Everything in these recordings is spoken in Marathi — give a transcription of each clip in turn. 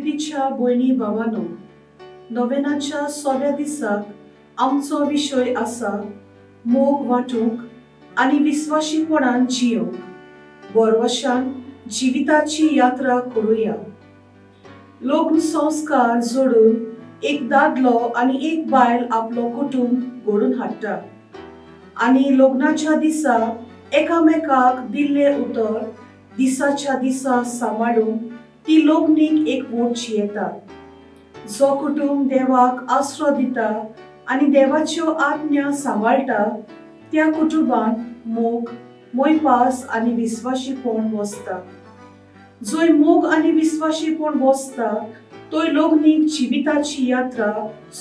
प्रितीच्या भयणी भावांनो, नोवेनाच्या 6व्या दिसाक आमचो विशय आसा मोग वांटूंक आनी विस्वाशीपणान जियोंक. बोरवशान जिविताची यात्रा करूया. लग्न संस्कार जोडून एक दादलो आनी एक बायल आपलो कुटुंब घडून हाडटा आनी लग्नाच्या दिसा एकामेकाक दिल्ले उतर दिसाच्या दिसा सांबाळून ती लग्नीक एकवट जियेता. जो कुटुंब देवाक आसरो दिता आनी देवाच्यो आज्ञा सांबाळटा त्या कुटुंबान मोग, मोयपास आनी विस्वाशीपण वसता. जंय मोग आनी विस्वाशीपण वसता थंय लग्नीक जिविताची यात्रा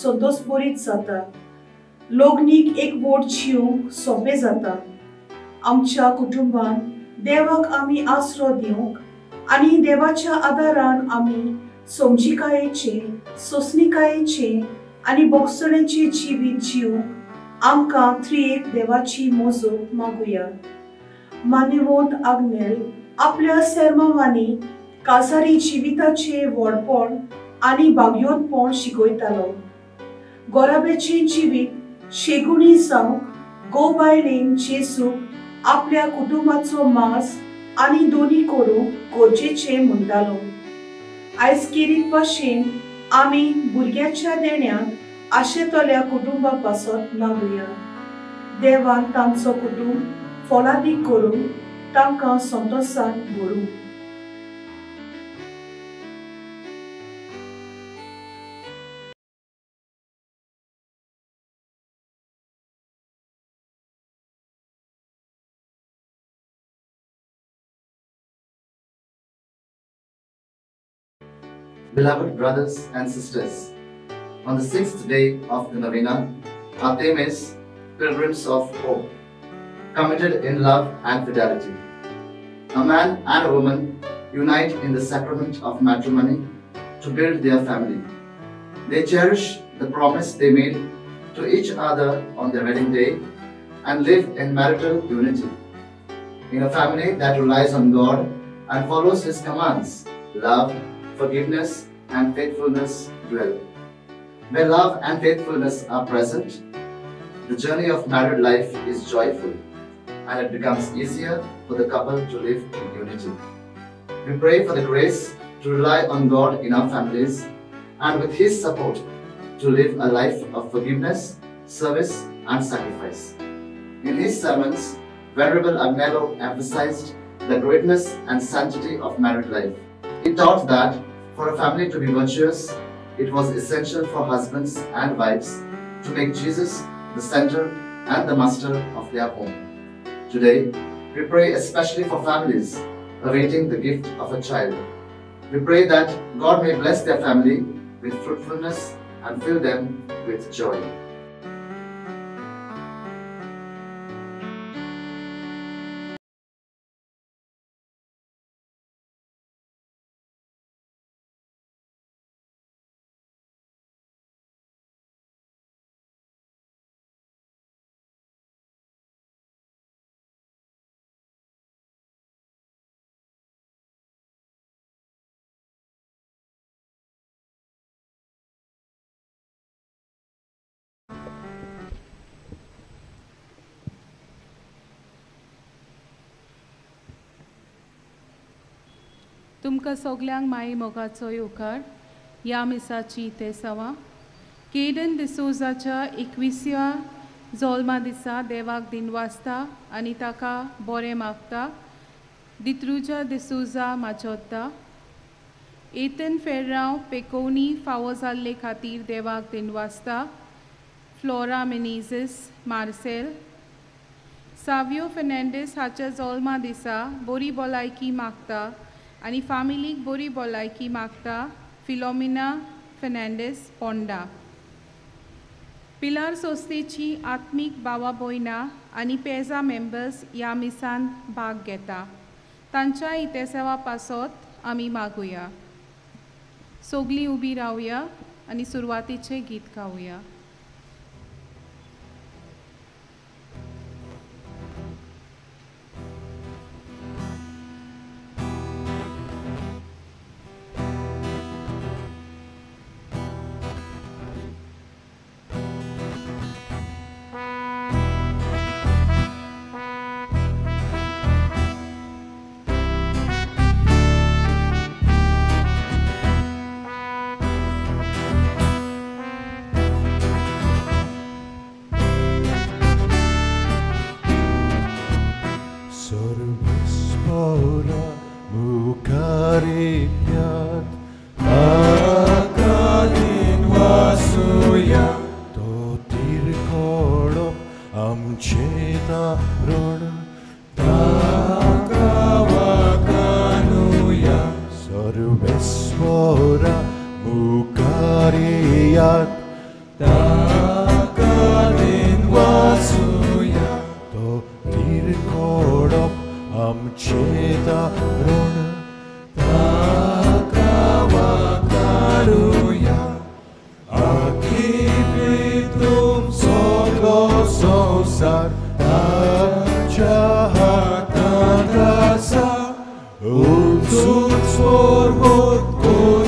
संतोषभरीत जाता. लग्नीक एकवट जिवंक सोंपें जाता. आमच्या कुटुंबान देवाक आमी आसरो दिवंक आनी देवाच्या आदारान आमी समजिकायेचे, सोंसणिकायेचे आनी भोगसणेचे जिवीत जिवंक आमकां त्रिएक देवाची मोजत मागुया. मान्यवंत आग्नेल आपल्या सेर्मांवांनी काजारी जिविताचे व्हडपण आनी बागयोतपण शिकयतालो. गोराबेचें जिवीत शेगुणी जावंक घोव बायलेन जेजूक आपल्या कुटुंबाचो मास आनी दोनी करूंक गरजेचें म्हणटालो. आयज केरीत भाशेन आमी भुरग्याच्या देण्याक आशेतल्या कुटुंबा पासत मागुया. देवान तांचो कुटुंब फलादीक करूंक तांकां संतोशान भरूंक. Beloved brothers and sisters, on the 6th day of the novena, our theme is Pilgrims of Hope, committed in love and fidelity. A man and a woman unite in the sacrament of matrimony to build their family. They cherish the promise they made to each other on their wedding day and live in marital unity. In a family that relies on God and follows His commands, love, forgiveness and faithfulness dwell. Where love and faithfulness are present, the journey of married life is joyful and it becomes easier for the couple to live in unity. We pray for the grace to rely on God in our families and with His support to live a life of forgiveness, service and sacrifice. In his sermons, Venerable Agnello emphasized the greatness and sanctity of married life. He taught that for a family to be virtuous, it was essential for husbands and wives to make Jesus the center and the master of their home. Today, we pray especially for families awaiting the gift of a child. We pray that God may bless their family with fruitfulness and fill them with joy. तुमकां सगल्यांक माई मोगाचो येवकार. ह्या मिसाची ते सवा केडन डिसोजाच्या 21व्या जल्मा दिसा देवाक दिनवासता आनी ताका बरें मागता. दित्रुजा डिसोजा माचोता. एतन फेर्रांव पेकोनी फावो जाल्ले खातीर देवाक दिनवासता. फ्लोरा मेनेझीस मार्सेल. सावियो फेर्नांडीस हाच्या जल्मा दिसा बरी भलायकी मागता आनी फामिलीक बरी भलायकी मागता. फिलोमिना फेर्नांडीस पोंडा. पिलार सोस्तेची आत्मीक भावा भयणां आनी पेजा मेंबर्स ह्या मिसान भाग घेता. तांच्या इतेसेवा पासत आमी मागुया. सगलीं उबी रावया आनी सुरवातीचें गीत गावया. मुखारियात ताका दिन वाचूया तो तिरकोडप आमचे दारोण ताका वाकाडुया आखी प्रीतूम सगळो संसार ताच्या हातांत आसा उंचून स्वर्गोत कोर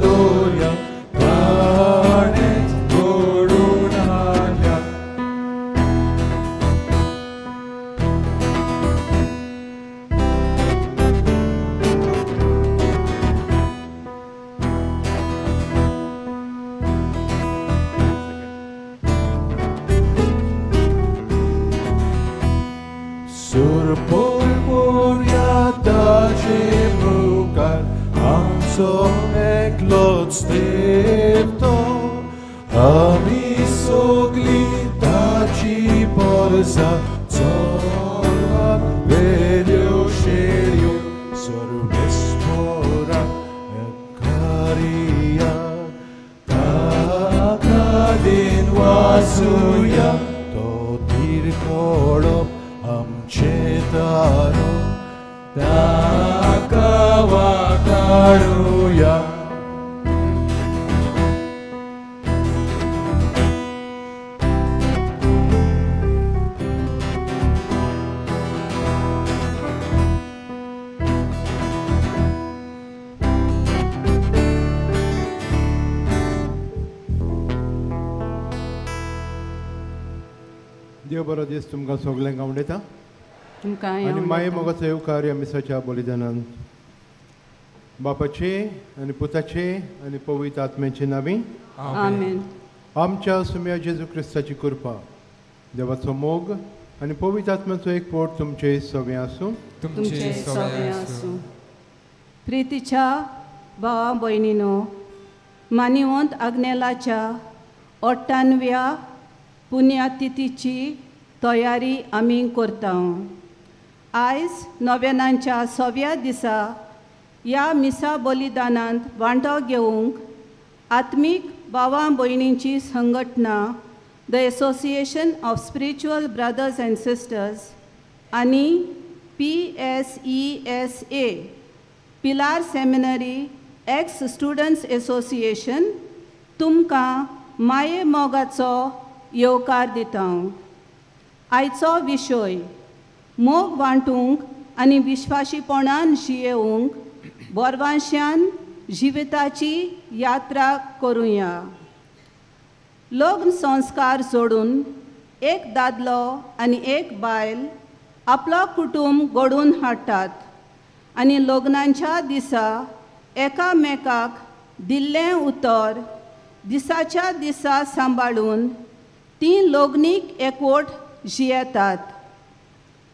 दोर्या ताणेंच घडोवन हाडल्या Surpolporia tace mucar amso eklot stepto ami sogli taci porza zorla velio sherio sorvespora ekaria takadin wasuya to tirkolop आमचे दारो ताका वाकाडुया देव बरो दीस तुमकां सगल्यांक आवडटा आनी माये मोगाचो येवकार ह्या मिसाच्या बलिदानान बापाचे आनी पुताचे आनी पवित्र आत्म्याचे नांवी आमेन. आमच्या सुम्या जेजू क्रिस्ताची कृपा देवाचो मोग आनी पवित्र आत्म्याचो एक पोट तुमचे सगळे आसूं तुमचे सगळे आसूं. प्रितीच्या भावा भयणीनो, मानिवंत आग्नेलाच्या 98व्या पुण्यतिथीची तयारी आमी करता. आयज नोवेनांच्या 6व्या दिसा ह्या मिसा बलिदानांत वांटो घेवंक आत्मीक भावां भयणींची संघटना the association of spiritual brothers and sisters आनी PSESA पिलार सेमिनरी एक्स स्टुडंट्स एसोसिएशन तुमकां माये मोगाचो येवकार दिता. आयचो विशय मोग वांटूंक आनी विश्वासीपणान जियेवंक बोरवांश्यान जिविताची यात्रा करुया. लग्न संस्कार जोडून एक दादलो आनी एक बायल आपलो कुटुंब घडोवन हाडटात आनी लग्नाच्या दिसा एकामेकाक दिल्लें उतर दिसाच्या दिसा सांबाळून तीं लग्नीक एकवट जियेतात.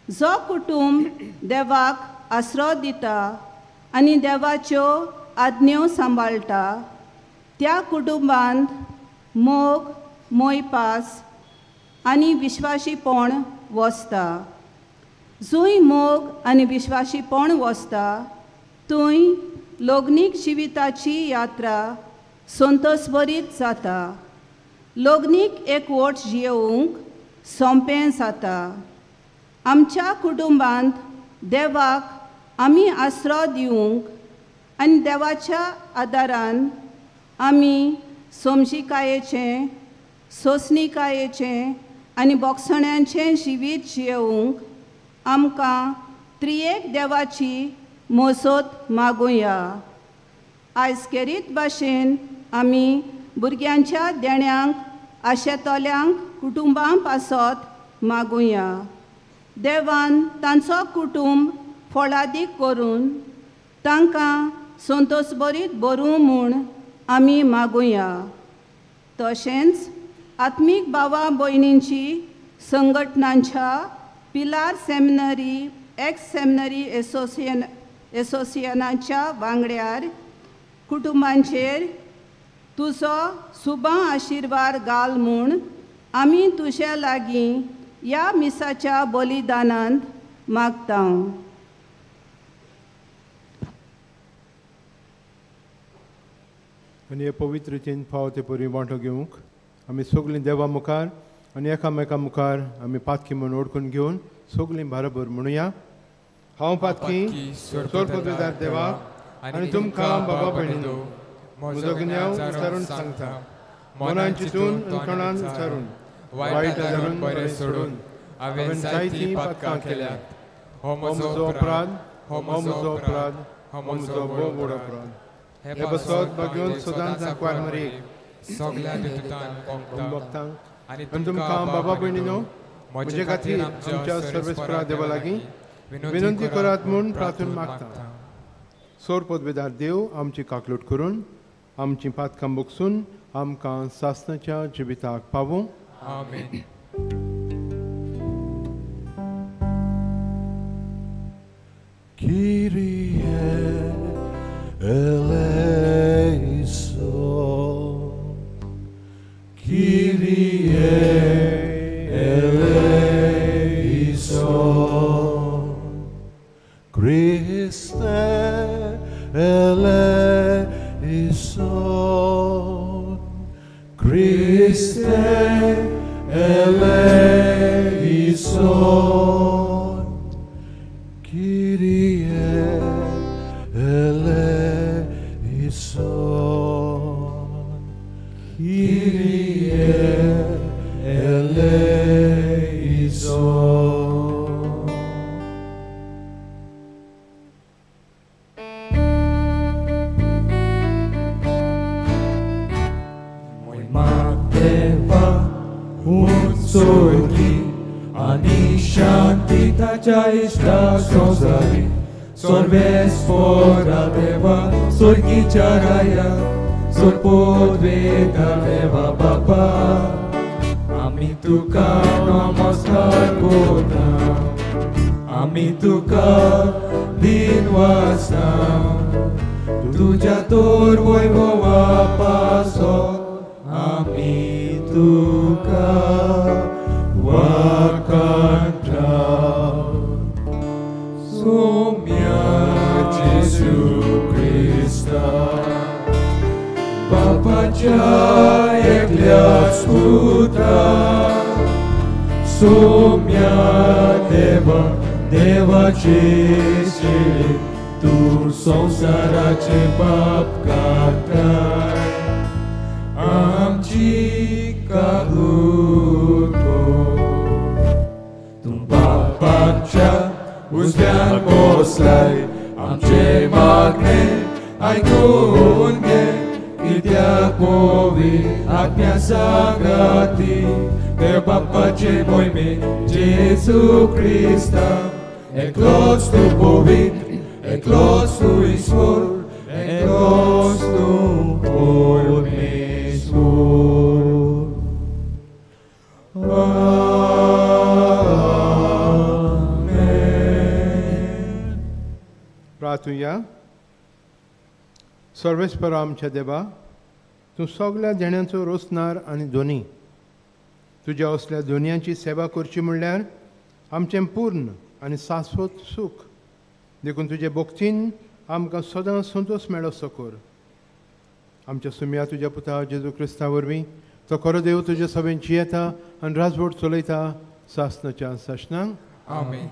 जो कुटुंब देवाक आसरो दिता आनी देवाच्यो आज्ञो सांबाळटा त्या कुटुंबांत मोग मोयपास आनी विश्वासीपण वसता. जूंय मोग आनी विश्वासीपण वसता थंय लग्नीक जिविताची यात्रा संतोषभरीत जाता. लग्नीक एकवट जियेवंक सोंपें जाता. आमच्या कुटुंबांत देवाक आमी आसरो दिवंक आनी देवाच्या आदारान आमी समजिकायेचें सोंसणिकायेचें आनी बोगसण्यांचें जिवीत जियेवंक आमकां त्रियेक देवाची मोजत मागुया. आयज खेरीत भाशेन आमी भुरग्यांच्या देण्यांक आशेतोल्यांक कुटुंबां पासत मागुया. देवान तांचो कुटुंब फळादीक करून तांकां संतोषभरीत भरूं म्हूण आमी मागुया. तशेंच आत्मीक भावां भयणींची संघटनांच्या पिलार सेमिनरी एक्स सेमिनरी एसोसिएशनाच्या वांगड्यार कुटुंबांचेर तुजो सुभां आशिर्वाद घाल म्हूण आमी तुजे लागीं ह्या मिसाच्या बलिदानांत मागता. आनी हे पवित्रतेन फाव ते परी वांटो घेवंक आमी सगळीं देवा मुखार आनी एकामेका मुखार आमी पातकी म्हणून ओळखून घेवन सगळीं बरोबर म्हणुया. हांव पातकी सोर पदवेदार देवा आनी तुमकां बाबा भयणीनो म्हजो गुन्यांव विचारून सांगता. मनान चिंतून कणान विचारून वायट धरून बरें सोडून हांवें जायतीं पातकां केल्यात. हो म्हजो अपराध, हो म्हजो अपराध, हो म्हजो व्हड अपराध. हे बसत बघून सदांच सांकवार मरे सगळ्या भक्तांक आनी तुमकां बाबा भयणीनो म्हजे खातीर आमच्या सर्वेस्परा देवा लागीं विनंती करात म्हूण प्रार्थना मागता. सोर पदवेदार देव आमची काकलूट करून आमची पातकां बोगसून आमकां सासणाच्या जिविताक पावूं. आमेन. Kyrie eleison, Kyrie eleison, Christe eleison, Christe eleison, Kyrie eleison, Kyrie eleison. Moi magdeva un sorgi ani shanti taja ishta sozari. Sorves fora deva, sorgi charaya, sor podveda deva baba. Ami tuka namaskar kota, ami tuka dinwasam. Tuja tor voivova pasot, ami tuka wakanta. Sumia Jesu Christa, Papa Jaya Sputa, Sumia Deva, Deva Jesu, Tu Sonsarache Babkatai, Amchi Kaluto, Tum Papa Jaya. Uzbian poslaj, amče magne, aj kunge, idea povi, akmia sagrati, te papace pojme, Jesu Krista, eklos tu povit, eklos tu izvor, eklos tu pojme izvor. प्रार्थुया. सर्वेस्परा आमच्या देवा, तूं सगळ्या जाणांचो रोसनार आनी दोनी. तुज्या असल्या दोनयांची सेवा करची म्हणल्यार आमचें पूर्ण आनी शाश्वत सूख देखून तुजे भक्तीन आमकां सदां संतोश मेळो सकोर. आमच्या सुम्या तुज्या पुता जेजू क्रिस्ता वरवीं तो खरो देव तुजे सभेन जियेता आनी राजवट चलयता सासणाच्या सासणांक. आमेन.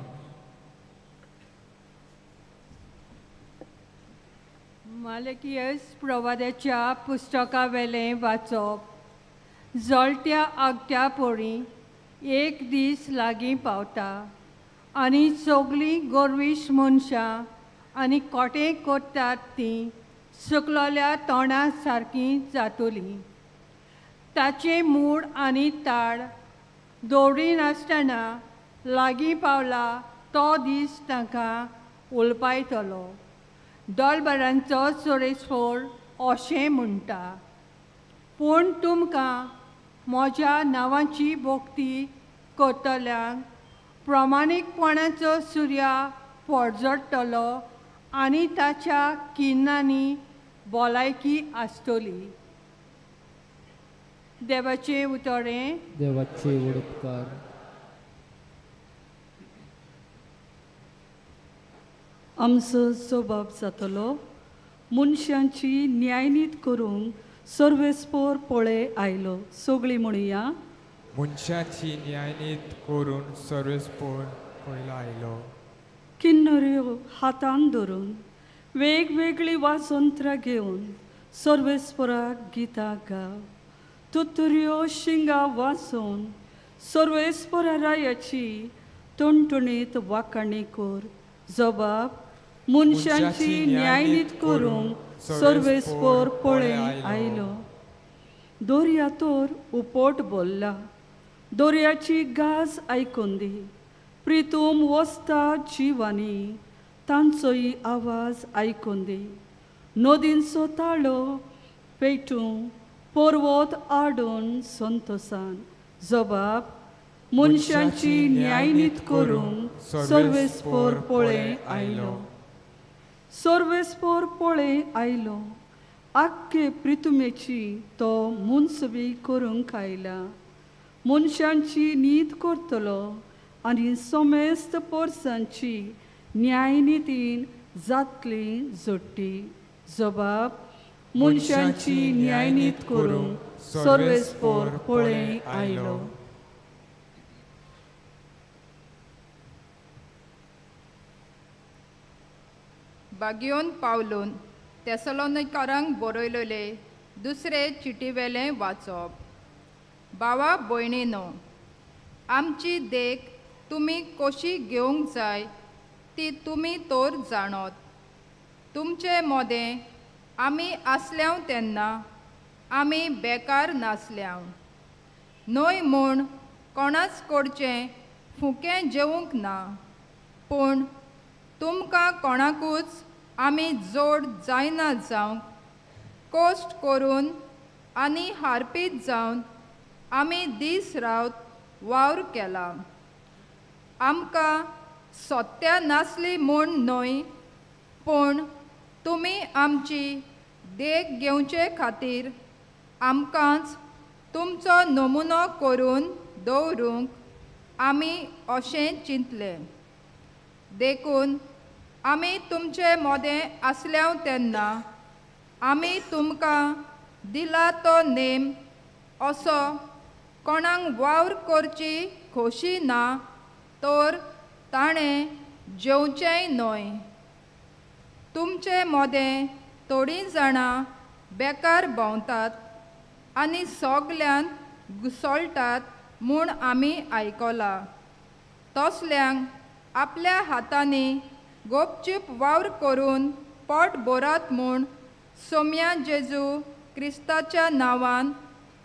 मालकियस प्रवाद्याच्या पुस्तका वेलें वाचप. जळट्या आगत्या पोरी एक दीस लागीं पावता आनी सगळीं गोरवीश मनशां आनी कोटें कोत्तात तीं सुकलोल्या तोंडा सारकीं जातलीं. ताचे मूड आनी ताळ दवरिनासतना लागीं पावला तो दीस तांकां उलपायतलो. दोलबारांचो सोरेस्फोर अशें म्हणटा, पूण तुमकां म्हज्या नांवाची भोक्ती करतल्यांक प्रामाणीकपणाचो सुर्या फडजडटलो आनी ताच्या किन्नांनी भलायकी आसतली. देवाचें उतोरें. देवाचे उडपकार. आमचो स्वभाव जातलो मनशांची न्यायनीत करूंक सर्वेस्पोर पळे आयलो. सगळीं म्हणुया. मनशाची न्यायनीत करून सर्वेस्पोर पळयलो आयलो. किन्नऱ्यो हातान धरून वेगवेगळी वाजंत्रां घेवन सर्वेस्पराक गितां गाव. तुतऱ्यो शिंगा वाजोवन सर्वेस्परा रायाची टणटणीत वाखाणी कर. जबाब मनशांची न्यायनीत करूंक सर्वेस्पोर पळे आयलो. दर्यातोर उपोट बोल्ला. दर्याची गाज आयकून दी. प्रितूम वस्ता जिवानी तांचोय आवाज आयकून दी. नदींचो ताळो पेटूं पर्वत आडून संतोसान. जबाब मनशांची न्यायनीत करूंक सर्वेस्पोर पळे आयलो. सर्वेस्पोर पळे आयलो. आख्खे पृथ्वीची तो मुनसबी करूंक आयला. मनशांची नीत करतलो आनी समेस्त परसांची न्यायनितीन जातली जोडटी. जबाब मनशांची न्यायनीत करूंक सर्वेस्पोर पळे आयलो. बागयोन पावलून तेसलोनिकारांक बरयलेले दुसरे चिटीवेलें वाचप. भावा भयणीनो, आमची देख तुमी कशी घेवंक जाय ती तुमी तर जाणत. तुमचे मोदें आमी आसल्याव तेन्ना आमी बेकार नासल्याव. न्हय म्हूण कोणाच कडचें फुकें जेवूंक ना, पूण तुमकां कोणाकूच आमी जोड जायना जावंक कश्ट करून आनी हारपीत जावन आमी दीस रात वावर केला. आमकां सोत्या नासली म्हूण न्हय, पूण तुमी आमची देख घेवचे खातीर आमकांच तुमचो नमुनो करून दवरूंक आमी अशें चिंतलें. देखून आमी तुमचे मोदें आसल्याव तेन्ना आमी तुमकां दिला तो नेम असो कोणाक वावर करची खोशी ना तर ताणें जेवचेंय न्हय. तुमचे मोदें थोडीं जाणां बेकार भोंवतात आनी सोगल्यांक घुसळटात म्हूण आमी आयकलां. तसल्यांक आपल्या हातांनी गोपचूप वावर करून पोट भरात म्हूण सोम्या जेजू क्रिस्ताच्या नांवान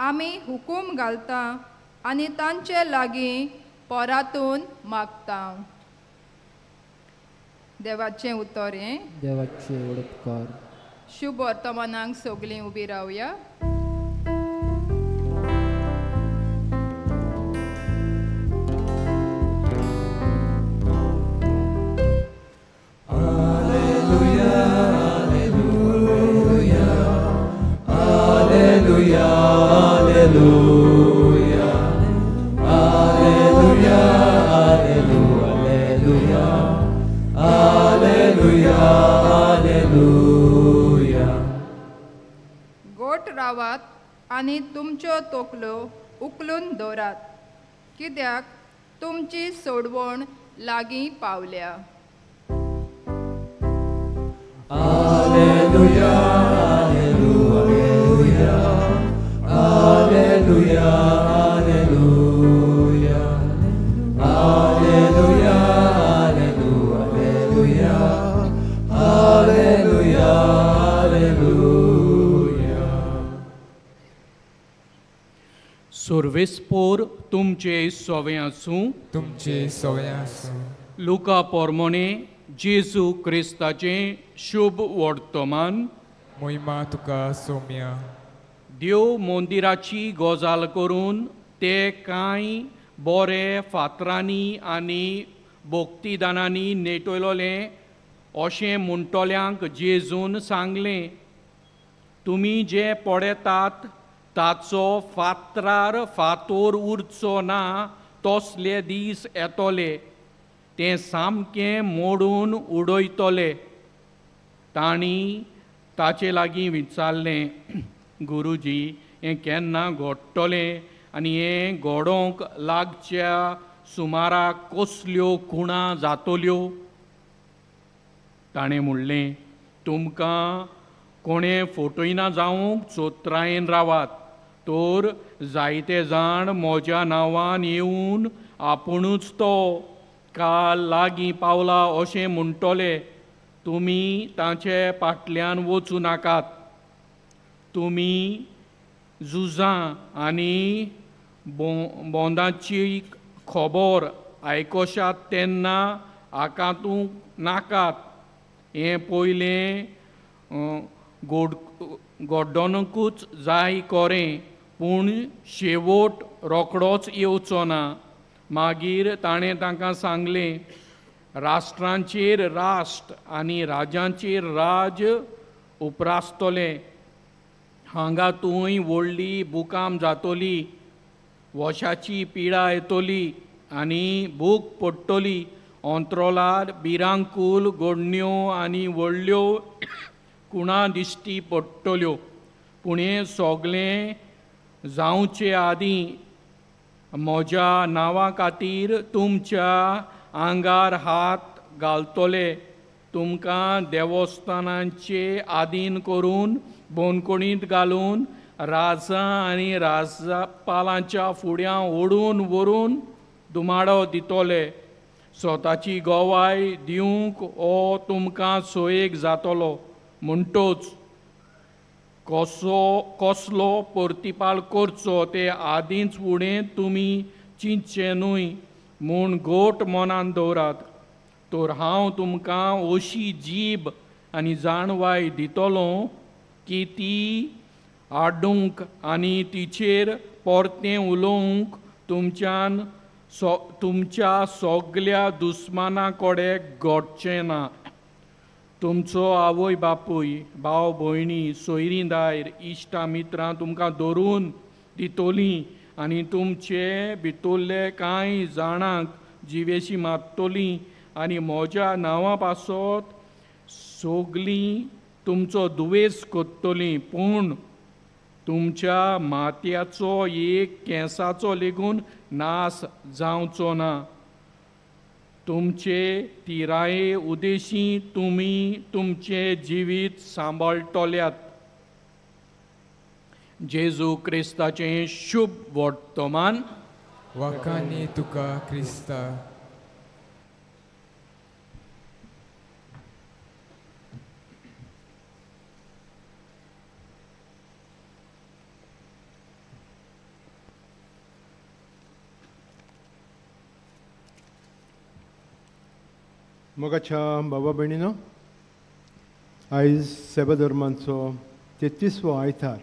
आमी हुकूम घालता आनी तांचे लागीं पोरातून मागता. देवाचें उतर हें. देवाचे उपकार. शुभ वर्तमानांक सगळीं उबी रावया. गोठ रावात आनी तुमच्यो तोकल्यो उखलून दवरात, कित्याक तुमची सोडवण लागीं पावल्या. Alleluia, Alleluia, Alleluia, Alleluia, Alleluia, Alleluia, Alleluia, Alleluia. सर्वेस्पोर तुमचे सोवे आसूं. तुमचे सोवे आसूं. लुका पोरमोणे जेजू क्रिस्ताचें शुभ वर्तमान. महिमा तुका सोम्या. देव मंदिराची गजाल करून ते कांय बरे फातरांनी आनी भक्तिदानांनी नेटयलोलें अशें म्हणटल्यांक जेजून सांगलें, तुमी जे पळेतात ताचो फातरार फातोर उरचो ना तसले दीस येतले, तें सामकें मोडून उडयतले. तांणी ताचे लागीं विचारलें, गुरुजी हें केन्ना घडटलें आनी हें घडोवंक लागच्या सुमाराक कसल्यो खुणां जातल्यो. ताणें म्हणलें, तुमकां कोणें फटयना जावंक चोत्रायेन रावात, तर जायते जाण म्हज्या नांवान येवन आपुणूच तो काल लागीं पावला अशें म्हणटले. तुमी तांचे फाटल्यान वचूं नाकात. तुमी झुजां आनी बोंदाची खबर आयकोशात तेन्ना आकांतूंक नाकात. हें पयलें घडोवंकूच जाय खरें, पूण शेवट रोखडोच येवचो ना. मागीर ताणें तांकां सांगलें, राष्ट्रांचेर राष्ट्र आनी राज्यांचेर राज उपरासतले. हांगा थंय व्हडली बुकाम जातली, वशाची पिडा येतली आनी भूक पडटली. अंत्रोलार भिरांकूल घडण्यो आनी व्हडल्यो खुणां दिश्टी पडटल्यो. पूण हें सगलें जावचे आदीं म्हज्या नांवा खातीर तुमच्या आंगार हात घालतले. तुमकां देवस्थानांचे आधीन करून बोनकोणींत घालून राजां आनी राजपालांच्या फुड्यां ओडून व्हरून दुमाडो दितले. स्वताची गोवाय दिवंक हो तुमकां सोयेक जातलो. म्हणटोच कसलो परतिपाल करचो ते आदींच फुडें तुमी चिंतचे न्हय म्हूण घोट मनान दवरात. तर हांव तुमकां अशी जीब आनी जाणवाय दितलो की ती आडूंक आनी तिचेर परतें उलोवंक तुमच्या सगल्या दुस्माना कडेन घडचें ना. तुमचो आवय बापूय, भाव भयणी, सोयरीं दायर, इश्टां मित्रां तुमकां धरून दितलीं आनी तुमचे भितरले कांय जाणांक जिवेशी मारतलीं आनी म्हज्या नांवा पासत सगलीं तुमचो दुवेस करतलीं. पूण तुमच्या माथ्याचो एक केंसाचो लेगून नास जावचो ना. तुमचे तिराये उदेशी तुमी तुमचे जिवीत सांबाळटल्यात. जेजू क्रिस्ताचें शुभ वर्तमान. वखाणी तुका क्रिस्ता. मोगाच्या बाबा भयणीनो, आयज सेवा धर्मांचो 33वो आयतार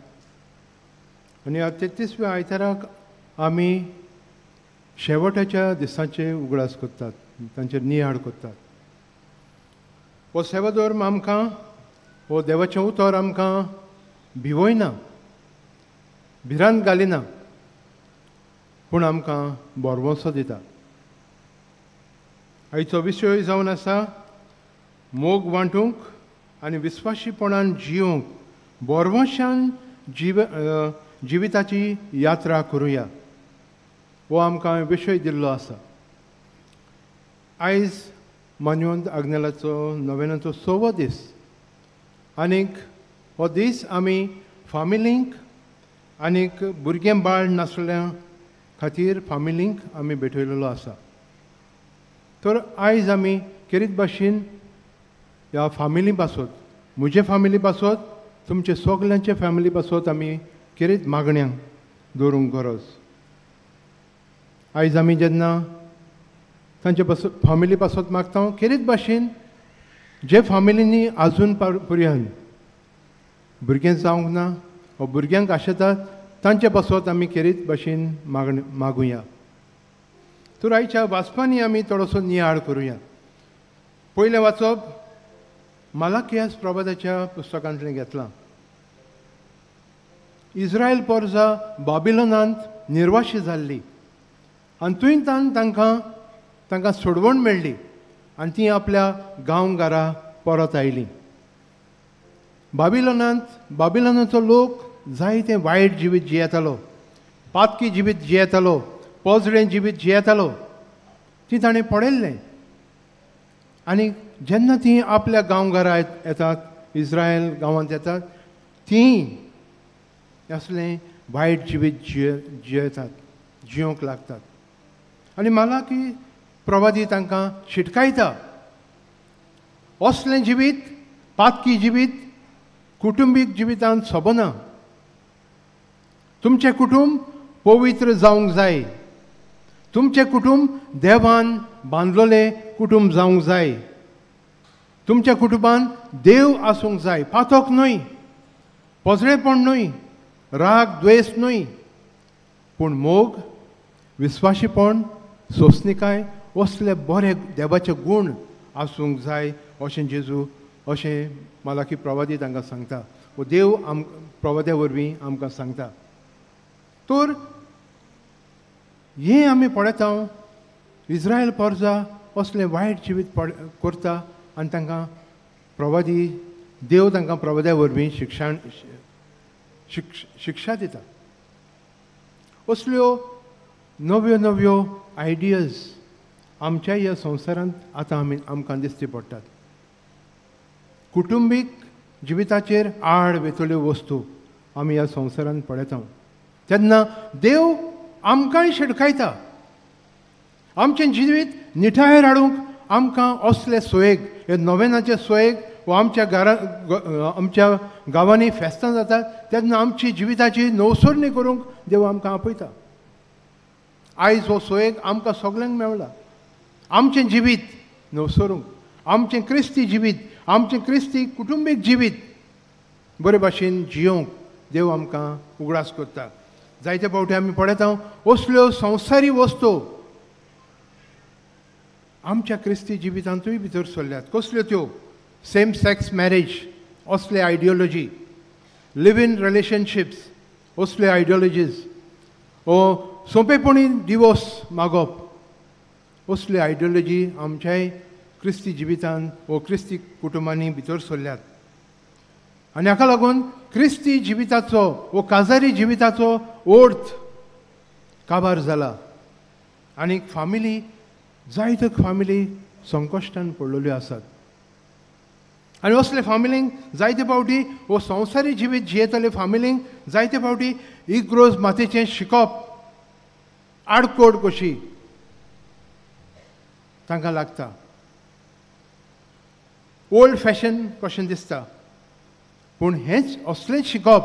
आनी ह्या 33व्या आयताराक आमी शेवटाच्या दिसांचे उगडास करतात, तांचेर नियाळ करतात. हो सेवा धर्म आमकां, हो देवाचें उतर आमकां भिवयना, भिरांत घालिना, पूण आमकां बोरवोसो दिता. आयचो विशय जावन आसा मोग वांटूंक आनी विस्वाशीपणान जिवंक बोरवोशान जिविताची यात्रा करुया, हो आमकां विशय दिल्लो आसा. आयज मान्यवंत आग्नेलाचो नोवेनाचो 6वो दीस आनीक हो दीस आमी फामिलींक आनीक भुरगें बाळ नासल्या खातीर फामिलींक आमी भेटयलेलो आसा. तर आयज आमी केरीत भाशेन ह्या फामिली पासत, म्हजे फामिली पासत, तुमचे सगल्यांचे फॅमिली पासत आमी केरीत मागण्यांक दवरूंक गरज. आयज आमी जेन्ना तांचे पासत फामिली पासत मागता, केरीत भाशेन जे फामिलींनी आजून पर्यंत भुरगें जावंक ना वा भुरग्यांक आशेतात तांचे पासत आमी केरीत भाशेन मागुया. तर आयच्या वाचपांनी आमी थोडोसो नियाळ करुया. पयलें वाचप मालाकियास प्रभाताच्या पुस्तकांतलें घेतलां. इस्रायल पोरजा बाबिलोनांत निर्वाशी जाल्ली आनी थंयतान तांकां सोडवण मेळ्ळी आनी तीं आपल्या गांवघरा परत आयलीं. बाबिलोनाचो लोक जायतें वायट जिवीत जियेतालो, पातकी जिवीत जियेतालो, पोजडें जिवीत जियेतालो, ती ताणें पळयल्लें. आनी जेन्ना ती आपल्या गांवघरां येतात, इस्रायल गांवांत येतात, ती असलें वायट जिवीत जियेतात, जियोंक लागतात. आनी मला की प्रवादी तांकां शिटकायता, असलें जिवीत, पातकी जिवीत कुटुंबीक जिवितांत सोबना. तुमचें कुटुंब पवित्र जावंक जाय, तुमचें कुटुंब देवान बांदलोलें कुटुंब जावंक जाय, तुमच्या कुटुंबान देव आसूंक जाय, पातोक न्हय, पोजडेपण न्हय, राग द्वेस न्हय, पूण मोग, विस्वाशीपण, सोंसणिकाय असले बरे देवाचे गूण आसूंक जाय अशें जेजू अशें मला की प्रवादी तांकां सांगता. वो देव प्रवाद्या वरवीं आमकां सांगता. तर हें आमी पळयता, इस्रायल परजा असलें वायट जिवीत करता आनी तांकां प्रवादी देव तांकां प्रवाद्या वरवीं शिक्षा दिता. असल्यो नव्यो नव्यो आयडियाज आमच्या ह्या संवसारांत आतां आमकां दिश्टी पडटात. कुटुंबीक जिविताचेर आड वेतल्यो वस्तू आमी ह्या संवसारांत पळयता. तेन्ना देव आमकांय शिडकायता. आमचें जिवीत निठायेर हाडूंक आमकां असले सोयेक, हे नोवेनाचे सोयेक वा आमच्या गांवांनी फेस्तां जातात तेन्ना आमची जिविताची नवसरणी करूंक देव आमकां आपयता. आयज हो सोयेक आमकां सगल्यांक मेवला. आमचें जिवीत नवसरूंक, आमचें क्रिस्ती जिवीत, आमचें क्रिस्ती कुटुंबीक जिवीत बरे भाशेन जियोंक देव आमकां उगडास करता. जायते फावटी आमी पळयता असल्यो संवसारी वस्तू आमच्या क्रिस्ती जिवितांतूय भितर सरल्यात. कसल्यो त्यो? सेम सेक्स मॅरेज असले आयडियोलॉजी, लिव इन रिलेशनशिप्स असले आयडियोलॉजीज, ओ सोंपेपणी डिवोर्स मागप असले आयडियोलॉजी आमच्याय क्रिस्ती जिवितांत वो क्रिस्ती कुटुंबांनी भितर सरल्यात. आनी हाका लागून क्रिस्ती जिविताचो वो काजारी जिविताचो अर्थ काबार जाला. आनी फामिली, जायत्यो फामिली संकश्टान पडलेल्यो आसात. आनी असले फामिलींक जायते फावटी वो संवसारी जिवीत जियेतले फामिलींक जायते फावटी इग्रोज मातयेचें शिकप आडकोड कशी तांकां लागता. ओल्ड फॅशन कशें दिसता. पूण हेंच असलें शिकप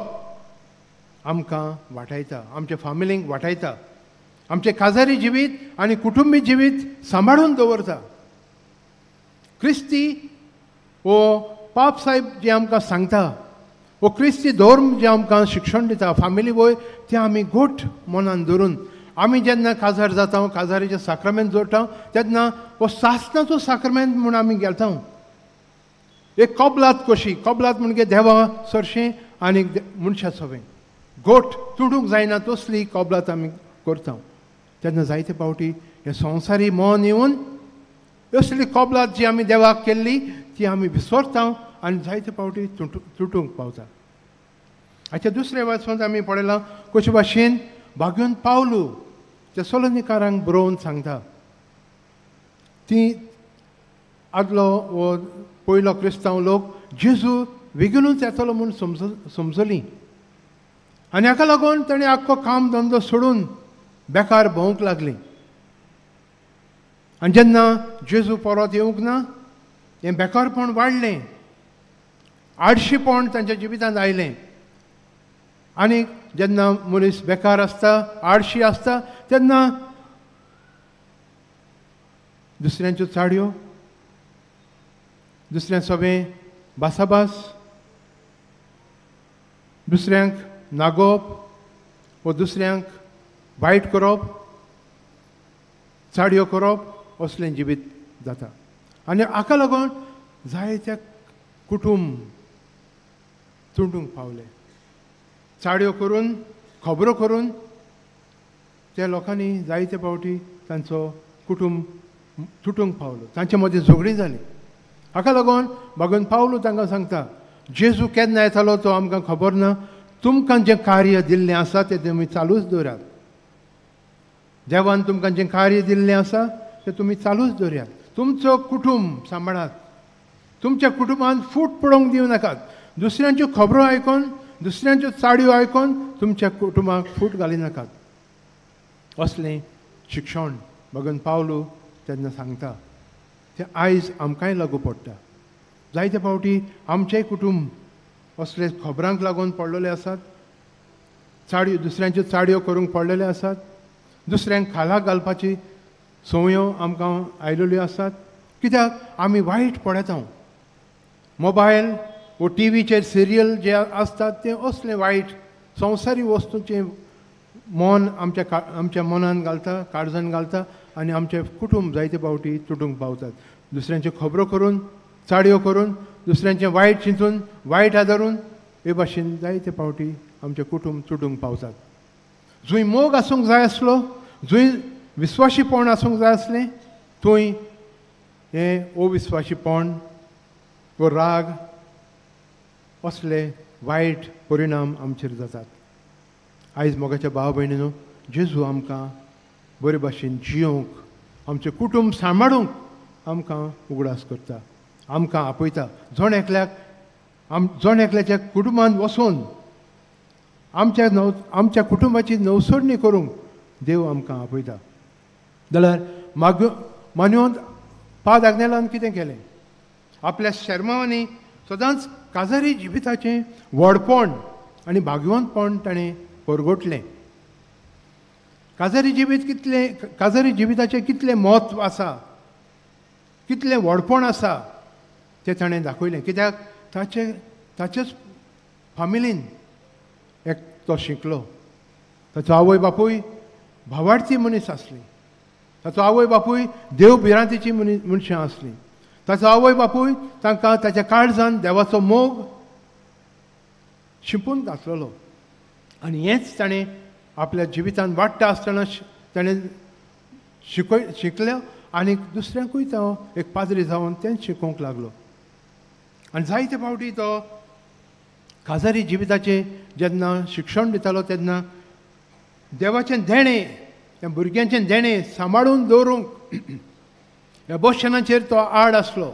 आमकां वाटायता, आमच्या फामिलींक वाटायता, आमचें काजारी जिवीत आनी कुटुंबीक जिवीत सांबाळून दवरता. क्रिस्ती वो पाप साहेब जे आमकां सांगता, वो क्रिस्ती धर्म जे आमकां शिक्षण दिता, फामिली वय तें आमी घोट मनान धरून आमी जेन्ना काजार जाता, काजारीचें साक्रमेंत जोडटा तेन्ना वो सासणाचो साक्रमेंत म्हूण आमी गेलता. एक कबलात कशी, कबलात म्हणजे देवा सरशें आनी मनशा सवें घोट तुडूंक जायना तसली कबलात आमी करता. तेन्ना जायते फावटी हे संवसारी मन येवन असली कबलात जी आमी देवाक केल्ली ती आमी विसरता आनी जायते फावटी तुटूंक पावता. हाच्या दुसऱ्या वाचनांत आमी पळयलां कशे भाशेन भाग्योन पावलू त्या सोलोनिकारांक बरोवन सांगता. ती आदलो वो पयलो क्रिस्तांव लोक जेजू बेगीनूच येतलो म्हूण समजली आनी हाका लागून ताणें आख्खो काम धंदो सोडून बेकार भोंवूंक लागली. आनी जेन्ना जेजू परत येवंक ना हें बेकारपण वाडलें, आडशीपण तांच्या जिवितांत आयलें. आनी जेन्ना मनीस बेकार आसता, आडशी आसता तेन्ना दुसऱ्यांच्यो चाडयो, दुसऱ्यां सगळें भासाभास, दुसऱ्यांक नागोवप वा दुसऱ्यांक वायट करप, चाडयो करप असलें जिवीत जाता. आनी हाका लागून जायते कुटुंब तुटूंक पावले. चाडयो करून, खबरो करून त्या लोकांनी जायते फावटी तांचो कुटुंब तुटूंक पावलो, तांचे मदीं झगडीं जालीं. हाका लागून भागून पावलो तांकां सांगता जेजू केन्ना येतालो तो आमकां खबर ना, तुमकां जें कार्य दिल्लें आसा तें तुमी चालूच दवरात. देवान तुमकां जें कार्य दिल्लें आसा तें तुमी चालूच दवरात. तुमचो कुटुंब सांबाळात. तुमच्या कुटुंबान फूट पडोवंक दिवं नाकात. दुसऱ्यांच्यो खबरो आयकून दुसऱ्यांच्यो चाडयो आयकून तुमच्या कुटुंबाक फूट घाली नाकात. असलें शिक्षण भगवन पावलो तेन्ना सांगता तें आयज आमकांय लागू पडटा. जायते फावटी आमचेय कुटुंब असले खबरांक लागून पडलेले आसात. चाडयो दुसऱ्यांच्यो चाडयो करूंक पडलेले आसात. दुसऱ्यांक खाला घालपाची संवयो आमकां आयलेल्यो आसात. कित्याक आमी वायट पळयता. मोबायल वो टीव्हीचेर सिरियल जे आसतात ते असले वायट संवसारी वस्तूंचें मन आमच्या मनान घालता, काळजान घालता आनी आमचें कुटुंब जायते फावटी तुटूंक पावतात. दुसऱ्यांच्यो खबरो करून चाडयो करून दुसऱ्यांचें वायट चिंतून वायट आदारून हे भाशेन जायते फावटी आमचें कुटुंब तुटूंक पावतात. जंय मोग आसूंक जाय आसलो, जंय विस्वाशीपण आसूंक जाय आसलें, थंय हें अविस्वाशीपण व राग असले वायट परिणाम आमचेर जातात. आयज मोगाच्या भाव भयणीनो, जेजू आमकां बरे भाशेन जियोंक आमचें कुटुंब सांबाळूंक आमकां उगडास करता, आमकां आपयता. जण एकल्याच्या कुटुंबान वचून आमच्या कुटुंबाची नवसोडणी करूंक देव आमकां आपयता. जाल्यार मान्योंत पाद आग्नेलान कितें केलें? आपल्या शर्मांनी सदांच काजारी जिविताचें व्हडपण आनी भाग्यवंतपण ताणें परगोटलें. काजारी जिविताचें कितलें म्हत्व आसा, कितलें व्हडपण आसा तें ताणें दाखयलें. कित्याक ताचेच फामिलीन एक तो शिकलो. ताचो आवय बापूय भावार्थी मनीस आसली. ताचो आवय बापूय देवभिरांतीची मनशां आसलीं. ताचो आवय बापूय तांकां ताच्या काळजान देवाचो मोग शिंपून घातलेलो. आनी हेंच ताणें आपल्या जिवितान वाडटा आसतना ताणें शिकलो आनी दुसऱ्यांकूय तो एक पाद्री जावन तेंच शिकोवंक लागलो. आनी जायते फावटी तो काजारी जिविताचें जेन्ना शिक्षण दितालो तेन्ना देवाचें देणें, त्या भुरग्यांचें देणें सांबाळून दवरूंक ह्या बसशनाचेर तो आड आसलो.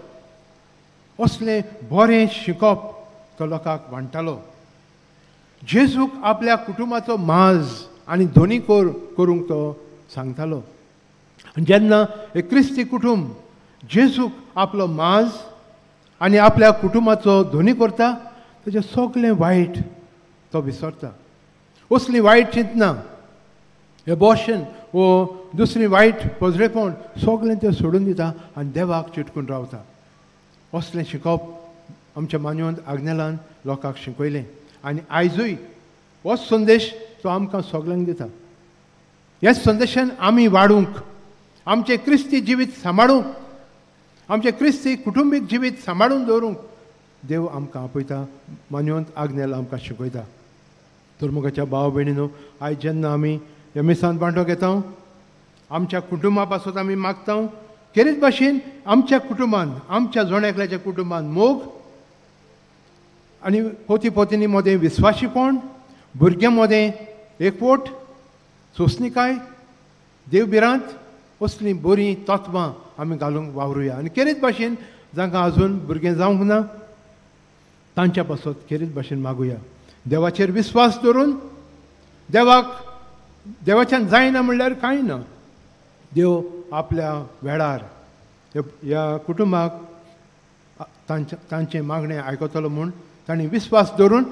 असलें बरें शिकप तो लोकांक वांटतालो. जेजूक आपल्या कुटुंबाचो माज आनी धोनी करूंक तो सांगतालो. जेन्ना एक क्रिस्ती कुटुंब जेजूक आपलो माज आनी आपल्या कुटुंबाचो धोनी करता तेजें सगळें वायट तो विसरता. असलीं वायट चिंतनां, हे बॉशन वो दुसरी वायट पजरेपण सगळें तें सोडून दिता आनी देवाक चिटकून रावता. असलें शिकप आमच्या मान्यवंत आग्नेलान लोकांक शिकयलें. आनी आयजूय होच संदेश तो आमकां सगळ्यांक दिता. ह्या संदेशान आमी वाडूंक, आमचें क्रिस्ती जिवीत सांबाळूंक, आमचें क्रिस्ती कुटुंबीक जिवीत सांबाळून दवरूंक देव आमकां आपयता, मान्यवंत आग्नेल आमकां शिकयता. तर मोगाच्या भाव भयणीनो, आयज जेन्ना आमी ह्या मिसान बांटो घेता, आमच्या कुटुंबा पासून आमी मागता, खेरीत भाशेन आमच्या कुटुंबान, आमच्या जण एकल्याच्या कुटुंबान मोग आनी पोती पोतिनी मदें विस्वाशीपण, भुरग्यां मदें एकवट, सोंसणीकाय, देवभिरांत असलीं बरीं तत्वां आमी घालूंक वावरुया. आनी खेरीत भाशेन जांकां आजून भुरगें जावंक ना तांच्या पासत खेरीत भाशेन मागुया. देवाचेर विस्वास दवरून, देवाच्यान जायना म्हणल्यार कांय ना. देव आपल्या वेळार ह्या कुटुंबाक तांचें मागणें आयकतलो म्हूण तांणी विस्वास दवरून,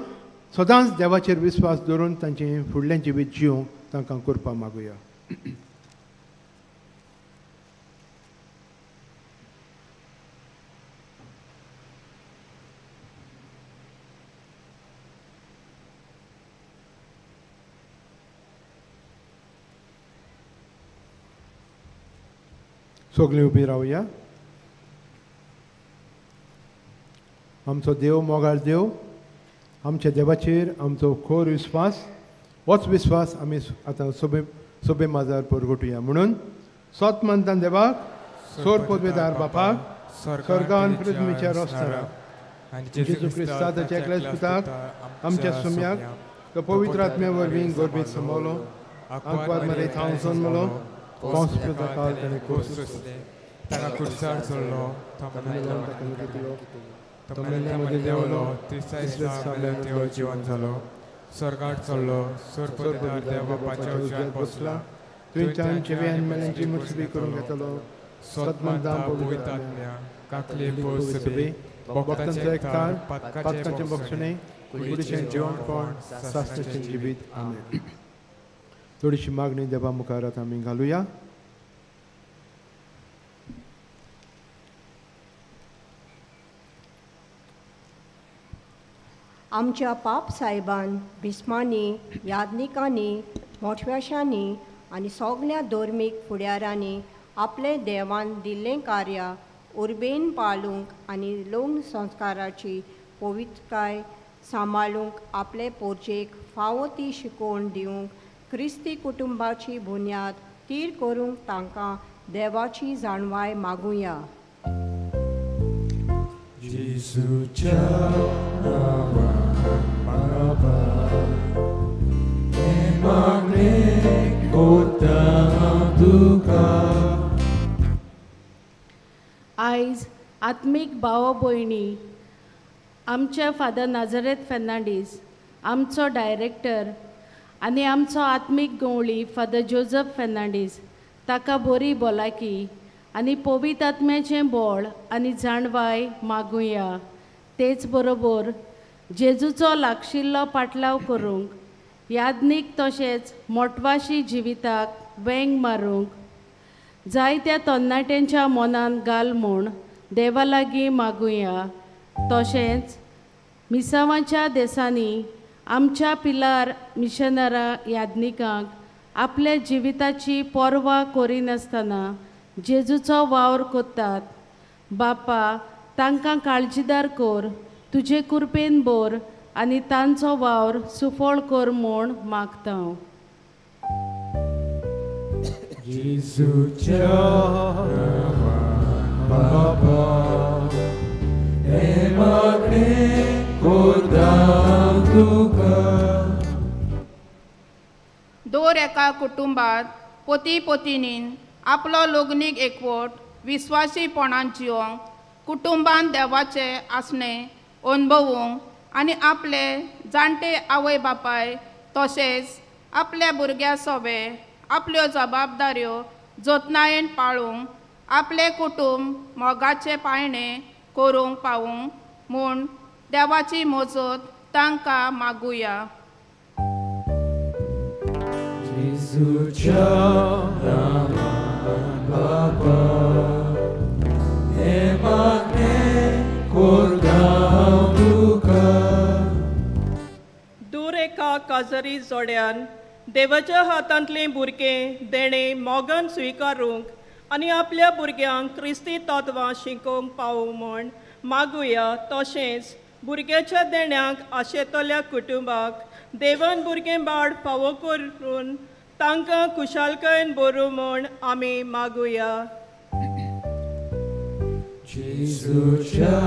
सदांच देवाचेर विस्वास दवरून तांचें फुडलें जिवीत जियोंक तांकां करपा मागुया. सगळीं उबी रावया. आमचो देव मोगाळ देव, आमच्या देवाचेर आमचो खोर विस्वास, होच विस्वास आमी आतां सोबे माजार परगटुया. म्हणून सोत मानता देवाक, सोर पदवेदार बापाक, स्वर्गान पृथ्वीचेर आसतना जेजू क्रिस्ताच्या एकल्याच पुताक आमच्या सुम्याक तो पवित्र आत्म्या वरवीं गोरबीत सांबाळलो आंकवार मरे थांव जल्मलो पोंस पिता काल ताणें कोसले ताका खुर्सार चडलो तमिळनाडूमध्ये देवलो तिसऱ्या दिसा देव जिवन जालो स्वर्गांत चडलो सर्वोपकार देव बापाच्या उजव्यान बसला तुवेंच्यान जिव्यान मेल्यांची मुर्सबी करून घेतलो सतमंदाम पवित्र आत्म्या काकले पोस सबे भक्तांचो एकठाण पातकांचे बक्षणे कुडीचें जेवणपण सासणेचें जिवीत आमेन. थोडीशी मागणी देवा मुखार आतां आमी घालुया. आमच्या पाप साहेबान भिस्मांनी यादनिकांनी मोठव्याशांनी आनी सगळ्या धर्मीक फुडाऱ्यांनी आपले देवान दिल्लें कार्य उर्बेन पाळूंक आनी लोक संस्काराची पवित्रकाय सांबाळूंक आपले पोरचेक फावो ती शिकोवण दिवंक क्रिस्ती कुटुंबाची बुन्याद तीर करूंक तांकां देवाची जाणवाय मागुया. जेसूच्या नांवान बाबा हे मागणे कोत्ता तुका. आयज आत्मीक भाव भयणी आमचे फादर नाझारेथ फेर्नांडीस आमचो डायरेक्टर आनी आमचो आत्मीक गवळी फादर जोझफ फेर्नांडीस ताका बरी भलायकी आनी पवित्र आत्म्याचें बळ आनी जाणवाय मागुया. तेच बरोबर जेजूचो लागशिल्लो पाटलाव करूंक यादनीक तशेंच मोटवाशी जिविताक वेंग मारूंक जायत्या तरणाट्यांच्या मनान घाल म्हूण देवा लागीं मागुया. तशेंच मिसावांच्या देसांनी आमच्या पिलार मिशनरा यादनिकांक आपल्या जिविताची पर्वा करिनासतना जेजूचो वावर कोत्तात. बापा तांकां काळजीदार कर, तुजे कृपेन बोर आनी तांचो वावर सुफळ कर म्हूण मागता. जेजूच्या नांवान बाबा हे मागणे कोत्ता तुका. दर एका कुटुंबात पोती पोतिनीन आपलो लग्नीक एकवट विस्वासीपणान जिवंक कुटुंबान देवाचे आसणे अनुभवूंक आनी आपले जाणटे आवय बापाय तशेंच आपल्या भुरग्या सोबे आपल्यो जबाबदाऱ्यो जतनायेन पाळूंक आपले कुटुंब मोगाचे पायणे करूंक पावूंक म्हूण देवाची मजत तांकां मागुया. जेजूच्या नांवान बाबा हे मागणे कोत्ता तुका. दूर एका काजरी जोड्यान देवाच्या हातांतलें भुरगें देणें मोगान स्विकारूंक आनी आपल्या भुरग्यांक क्रिस्ती तत्वां शिकोवंक पावूं म्हूण मागुया. तशेंच भुरग्याच्या देण्याक आशेतल्या कुटुंबाक देवान भुरगें बाळ फावो करून तांकां खुशालकायेन भरूं म्हूण आमी मागुया. जेजूच्या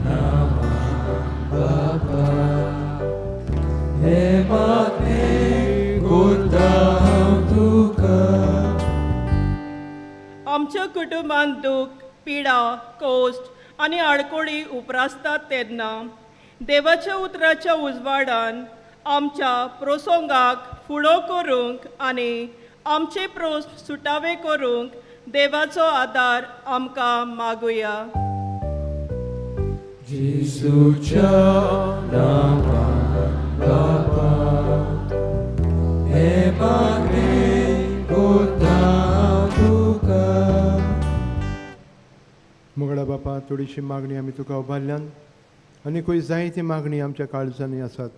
नांवान बाबा हे मागणे कोत्ता तुका. आमच्या कुटुंबान दूख पिडा कोस्ट आनी आडकोळी उपरासतात तेन्ना देवाच्या उतराच्या उजवाडान आमच्या प्रसंगाक फुडो करूंक आनी आमचे प्रोस सुटावे करूंक देवाचो आदार आमकां मागुया. जेजूच्या नांवान बाबा हे मागणे कोत्ता तुका. मुगडा बापा थोडीशी मागणी आमी तुका उबारल्यान आनी खंय जायती मागणी आमच्या काळजांनी आसात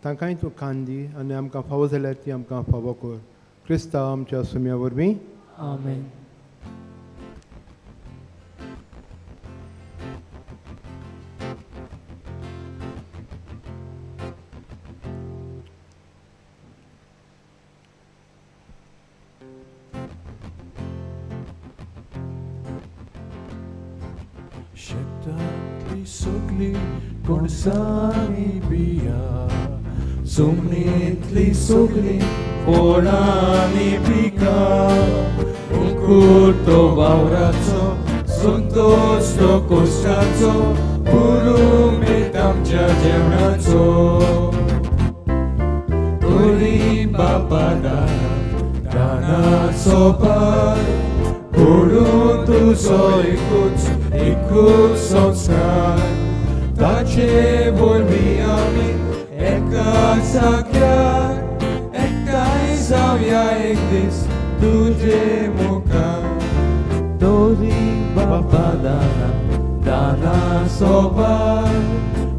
तांकांय तूं कान दी आनी आमकां फावो जाल्यार ती आमकां फावो कर. क्रिस्तांव आमच्या सुम्या वरवीं आमेन. शेतांतली सगळी कोणसांनी बिया Sumnitli sugli polani pika Ukurto vauraco Sontosto kostraco Purume tamcia dziełnaco Turim bapadana Dana sopar Purun tu soi ikut sanskar Tace volmi amin Eka sakyar Eka isavya ekdis Tuje muka Tori bapadana Dana sobar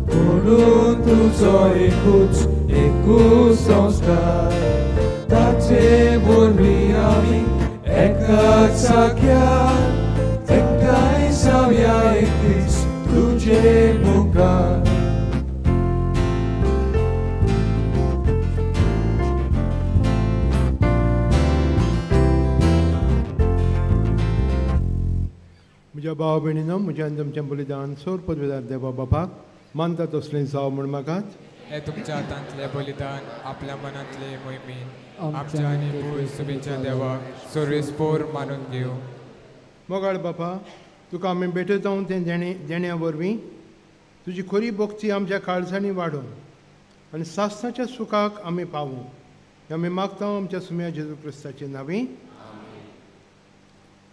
Purun tu soi ikut sanskar Tace volmi amin Eka sakyar Eka isavya ekdis Tuje muka म्हज्या भाव भयणीनो म्हज्या तुमचें बलिदान सोर पदवेदार देवा बापाक मानता तसलें जावं म्हण मागात हे तुमच्या हातांतले बलिदान आपल्या मनांतले मोहिमेन आमच्या आनी भूय सुबेच्या देवाक सर्वेस्पोर मानून घेवं मोगाळ बापा तुका आमी भेटयता तें देण्या वरवीं तुजी खरी भक्ती आमच्या काळजांनी वाडोवन आनी सासणाच्या सुखाक आमी पावूं हें आमी मागता आमच्या सुम्या जेजू क्रिस्ताचे नांवी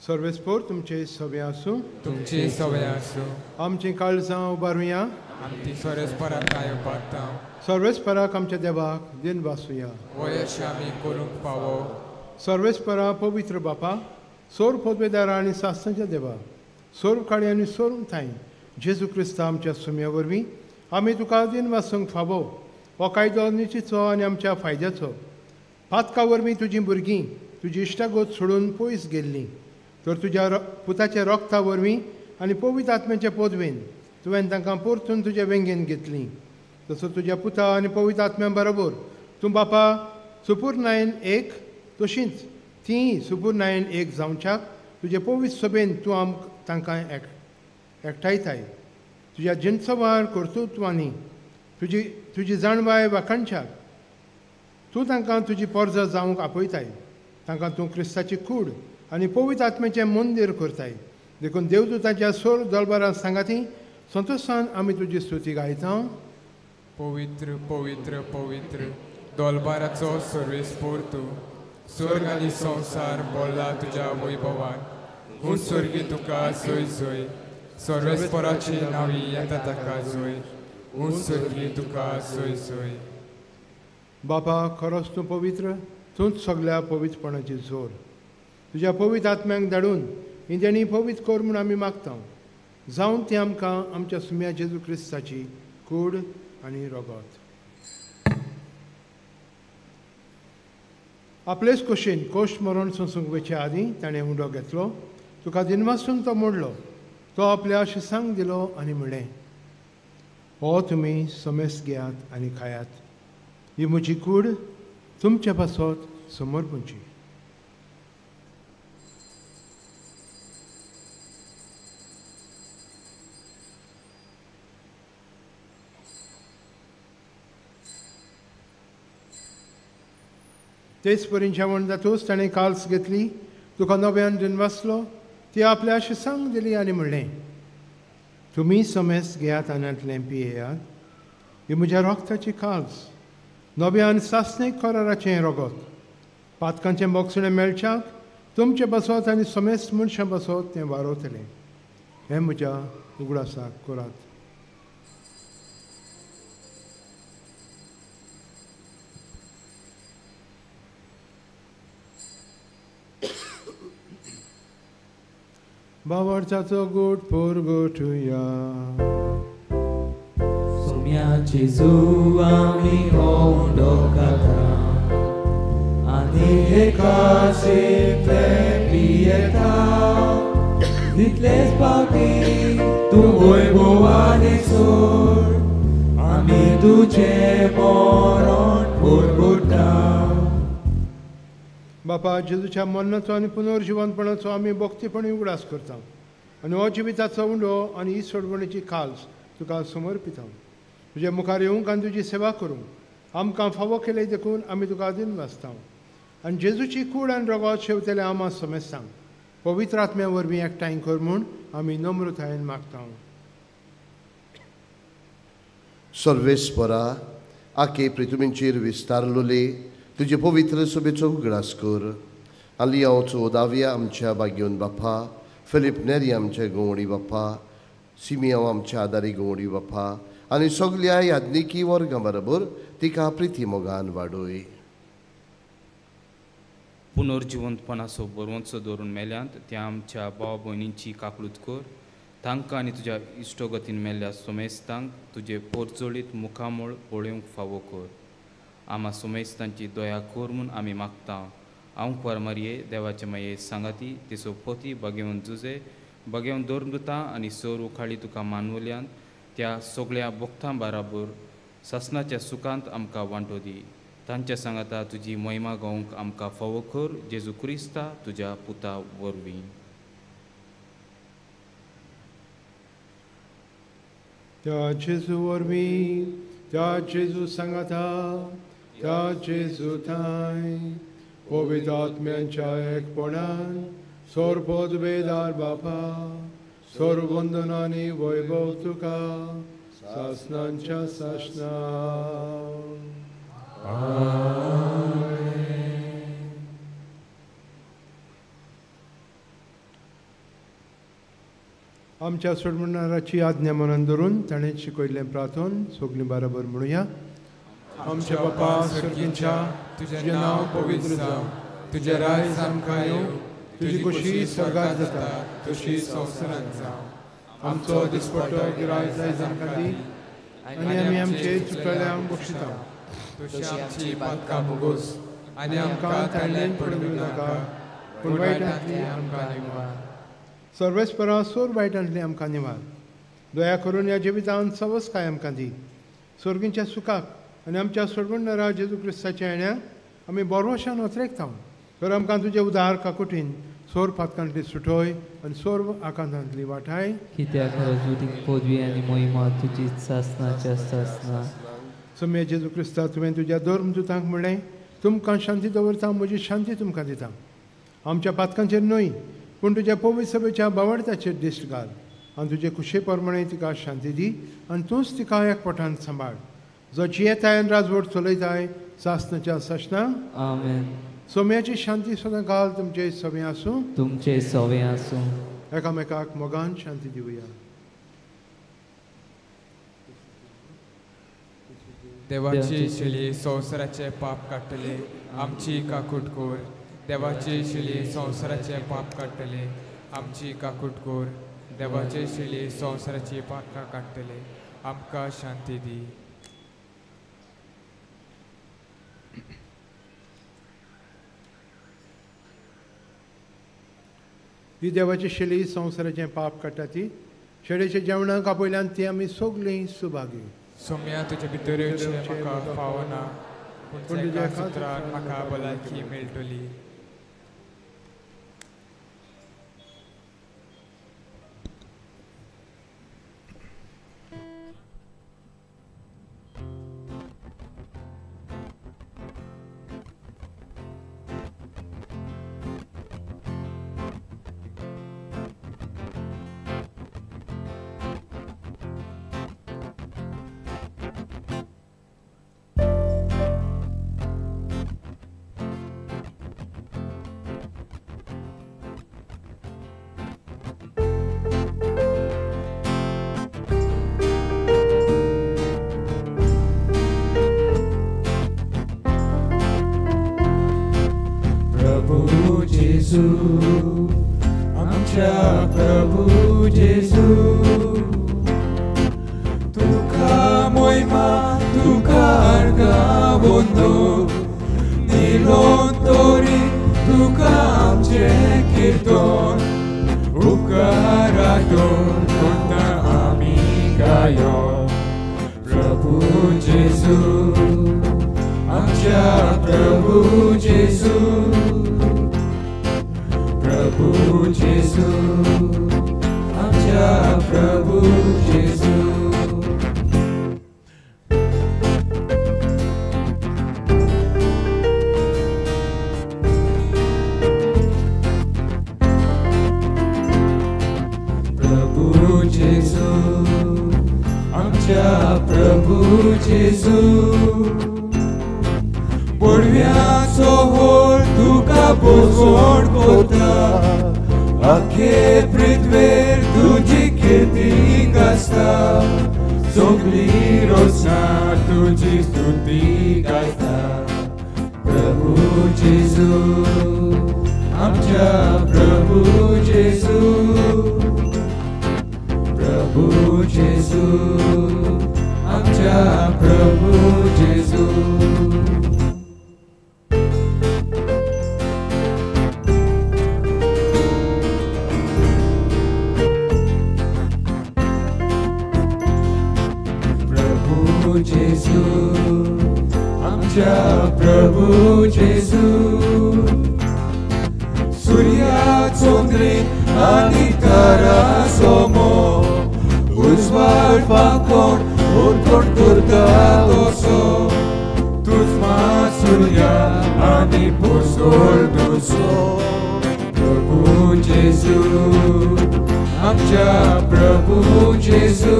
सर्वेस्पोर तुमचे सवे आसूं तुमचे सवे आसूं आमची काळजां उबारुया आमची सर्वेस्पराक पावता सर्वेस्पराक आमच्या देवाक दिन वासुया वयश आमी करूंक पावो सर्वेस्परा पवित्र बापा सोर पदवेदारा आनी सासणाच्या देवा सोर काळी आनी सोर थाय जेजू क्रिस्ता आमच्या सुम्या वरवीं आमी तुका दिन वासूंक फावो हो कायदो निचीचो आनी आमच्या फायद्याचो पातका वरवीं तुजीं भुरगीं तुजी इश्टागोत सोडून पयस गेल्लीं तर तुज्या पुताच्या रक्ता वरवीं आनी पवित्र आत्म्याच्या पदवेन तुवें तांकां परतून तुज्या वेंगेन घेतलीं तसो तुज्या पुता आनी पवित्र आत्म्या बरोबर तूं बापा सुपूर्णायेन एक तशींच तीं सुपूर्णायेन एक जावच्याक तुजे पवित्र सभेन तूं तांकां एकठायताय तुज्या जिनसवार कर्तृत्वांनी तुजी जाणवाय वाखाणच्याक तूं तांकां तुजी पर्जा जावंक आपयताय तांकां तूं क्रिस्ताची कूड आनी पवित्र आत्म्याचें मंदीर करताय देखून देवदूताच्या सोर दरबारां सांगाती संतोशान आमी तुजी स्तुती गायता पवित्र पवित्र पवित्र दरबाराचो सर्वेस्पोर तूं स्वर्ग आनी संवसार बोल्ला तुज्या वैभवान हून स्वर्गी तुका सोय सोय सर्वेस्पराची नांवी येता ताका जोय हून स्वर्गी तुका सोय सोय बापा खरोच तूं पवित्र तूंच सगळ्या पवित्रपणाची जोर तुज्या पवित्र आत्म्यांक धाडून ही देणी पवित्र कर म्हूण आमी मागता जावन ती आमकां आमच्या सुम्या जेजू क्रिस्ताची कूड आनी रगत आपलेच कुशीन कोश्ट मरण सोंसूंक वचे आदीं ताणें उंडो घेतलो तुका दिनवासून तो मोडलो तो आपल्या शिसांक दिलो आनी म्हणलें हो तुमी समेस घेयात आनी खायात ही म्हजी कूड तुमच्या पासत समर्पणची तेच परीन जेवण जातूच ताणें काल्स घेतली तुका नव्यान दिनवासलो ती आपल्या शिसांक दिली आनी म्हणलें तुमी समेस घेयात आनांतलें पियेयात ही म्हज्या रोगताची काल्स नव्यान सासणेक कराराचें रगत पातकांचें बोगसणें मेळच्याक तुमचे बसत आनी समेस मनशां बसत तें वारवतलें हें म्हज्या उगडासाक करात बावरचाचो गोड पोर गोठुया सुम्या जेजू आमी हो उंडो खाता आनी एकाचेंतले पियेता तितलेच पावटी तूं वैभवानी सोड आमी तुजें मरण परगोडटा बापा जेजूच्या मरणाचो आनी पुनर्जिवनपणाचो आमी भक्तीपणी उगडास करता आनी हो जिविताचो उंडो आनी ही सोडवणेची खाल्स तुका समर्पिता तुजे मुखार येवंक आनी तुजी सेवा करूंक आमकां फावो केले देखून आमी तुका आदीन वाचता आनी जेजूची कूड आनी रगत शेवतेले आमां समेस्तां पवित्र आत्म्या वरवीं एकठांय कर म्हूण आमी नम्रतायेन मागता. सर्वेस्परा आखे पृथ्वींचेर विस्तारलोले तुजे पवित्र सभेचो उगडास कर. आलियाचो दाव्या आमच्या बागेवन बापा, फिलीप नेरी आमच्या गोवडी बापा, सिमियांव आमच्या आदारी गोवडी बापा आनी सगल्या याज्ञिकी वर्गां बरोबर तिका प्रिती मोगान वाडोय. पुनर्जिवंतपणाचो बरवंचो दवरून मेल्यांत त्या आमच्या भाव भयणींची काकळूत कर. तांकां आनी तुज्या इश्टोगतीन मेल्ल्या सोमेस्तांक तुजे पोरजोळीत मुखामोळ पळोवंक फावो कर. आम्हा सोमेस्तांची दया कर म्हूण आमी मागता. हांव कुंवार मारये देवाचे माये सांगाती तिचो पोती बागेवन जुजे बागेवन दवरता आनी सोर उखाळी तुका मानवल्यांत त्या सगळ्या भक्तां बराबर ससनाच्या सुखांत आमकां वांटो दी. तांच्या सांगाता तुजी महिमा गावंक आमकां फावो कर. जेजू क्रिस्ता तुज्या पुता वरवीं. त्या जेजू वरवीं, त्या जेजू सांगाता, त्या जेजू थंय पवित्र आत्म्याच्या एकपणान सोर पदवेदार बापा, सोर वंदनांनी वैभव तुका सासनांच्या सासना. आमच्या सोडमणाराची आज्ञा मनान धरून ताणें शिकयल्लें प्रार्थन सगळीं बरोबर म्हणुया. आमच्या बापा सर्गींच्या तुजें नांव पवित्र जावं, तुजें राज आमकां येवं, तुजी कुशी स्वर्गांत जाता तशी संवसारांत जावं. आमचो दिसपट्टो गिरायक आयज आमकां दी आनी आमी आमचे चुकल्यांक बक्षिता. तशी आमची पातकां मुगोस आनी आमकां ताळ्यान पडूं नाका पूण वायटांतली आमकां निवार. सर्वेस्परा सोर वायटांतली आमकां निवार. दया करून ह्या जिवितांत सवस्काय आमकां दी. सर्गींच्या सुखाक आनी आमच्या सोडवणदारा जेजू क्रिस्ताच्या येण्याक आमी बोरवशान वतरेकता. तर आमकां तुजें उदार काकुटीन सोर पातकांतली सुटोय आनी सोर आकांतांतली वाटाय. कित्याक तुजी पदवी आनी महिमा तुजी सासनाच्या सासना. सम्य जेजू क्रिस्ता तुवें तुज्या धर्म दुतांक म्हणलें तुमकां शांती दवरता, म्हजी शांती तुमकां दिता. आमच्या पातकांचेर न्हय पूण तुज्या पवित्र सभेच्या बावडताचेर दिश्ट घाल आनी तुजे कुशे प्रमाणे तिका शांती दी आनी तूंच तिका एकपठान सांबाळ. जो जियेताय आनी राजवट चलयताय सासनाच्या सासना. आमेन. सोम्याची शांती सदां घाल तुमचे सवे आसूं. तुमचे सवे आसूं. एकामेकाक मोगान शांती दिवया. देवाची शिली संवसाराचे पाप काडटले, आमची काकूट कोर. देवाची शिली संवसाराचे पाप काडटले, आमची काकूट कोर. देवाचे शिली संवसाराची पाप काडटले, आमकां शांती दी. ही देवाची शिली संवसाराचें पाप काडटा ती शेळेच्या जेवणाक आपयल्यान ती आमी सगळीं सुभागी. सोम्या तुजे भितर येवचें म्हाका फावना, पूण तुज्या खातीर म्हाका भलायकी मेळटली. आमच्या प्रभू जेजू तुका मोहिमा तुका अर्गावंदो निलोन तोरी तुका आमचे कीर्तन उपकारायो कोणता आमी गायो. प्रभू जेजू आमच्या प्रभू जेजू प्रभू जेजू आमच्या प्रभू गोडव्याचो होळ तुका बोसोड कोता आखे पृथ्वेर तुजी कीर्ती गाजता सगळी रोसां तुजी स्तुती गाजता प्रभू जेजू आमच्या प्रभू जेजू प्रभू जेजू आमच्या प्रभू जेजू प्रभू जेजू आमच्या प्रभू जेजू सूर्या चंद्रीन आनी तारा समोर उजवाड पाकोन उरकोट करता तसो तुझमा सूर्या आनी पोसोल तुजो प्रभू जेजू आमच्या प्रभू जेजू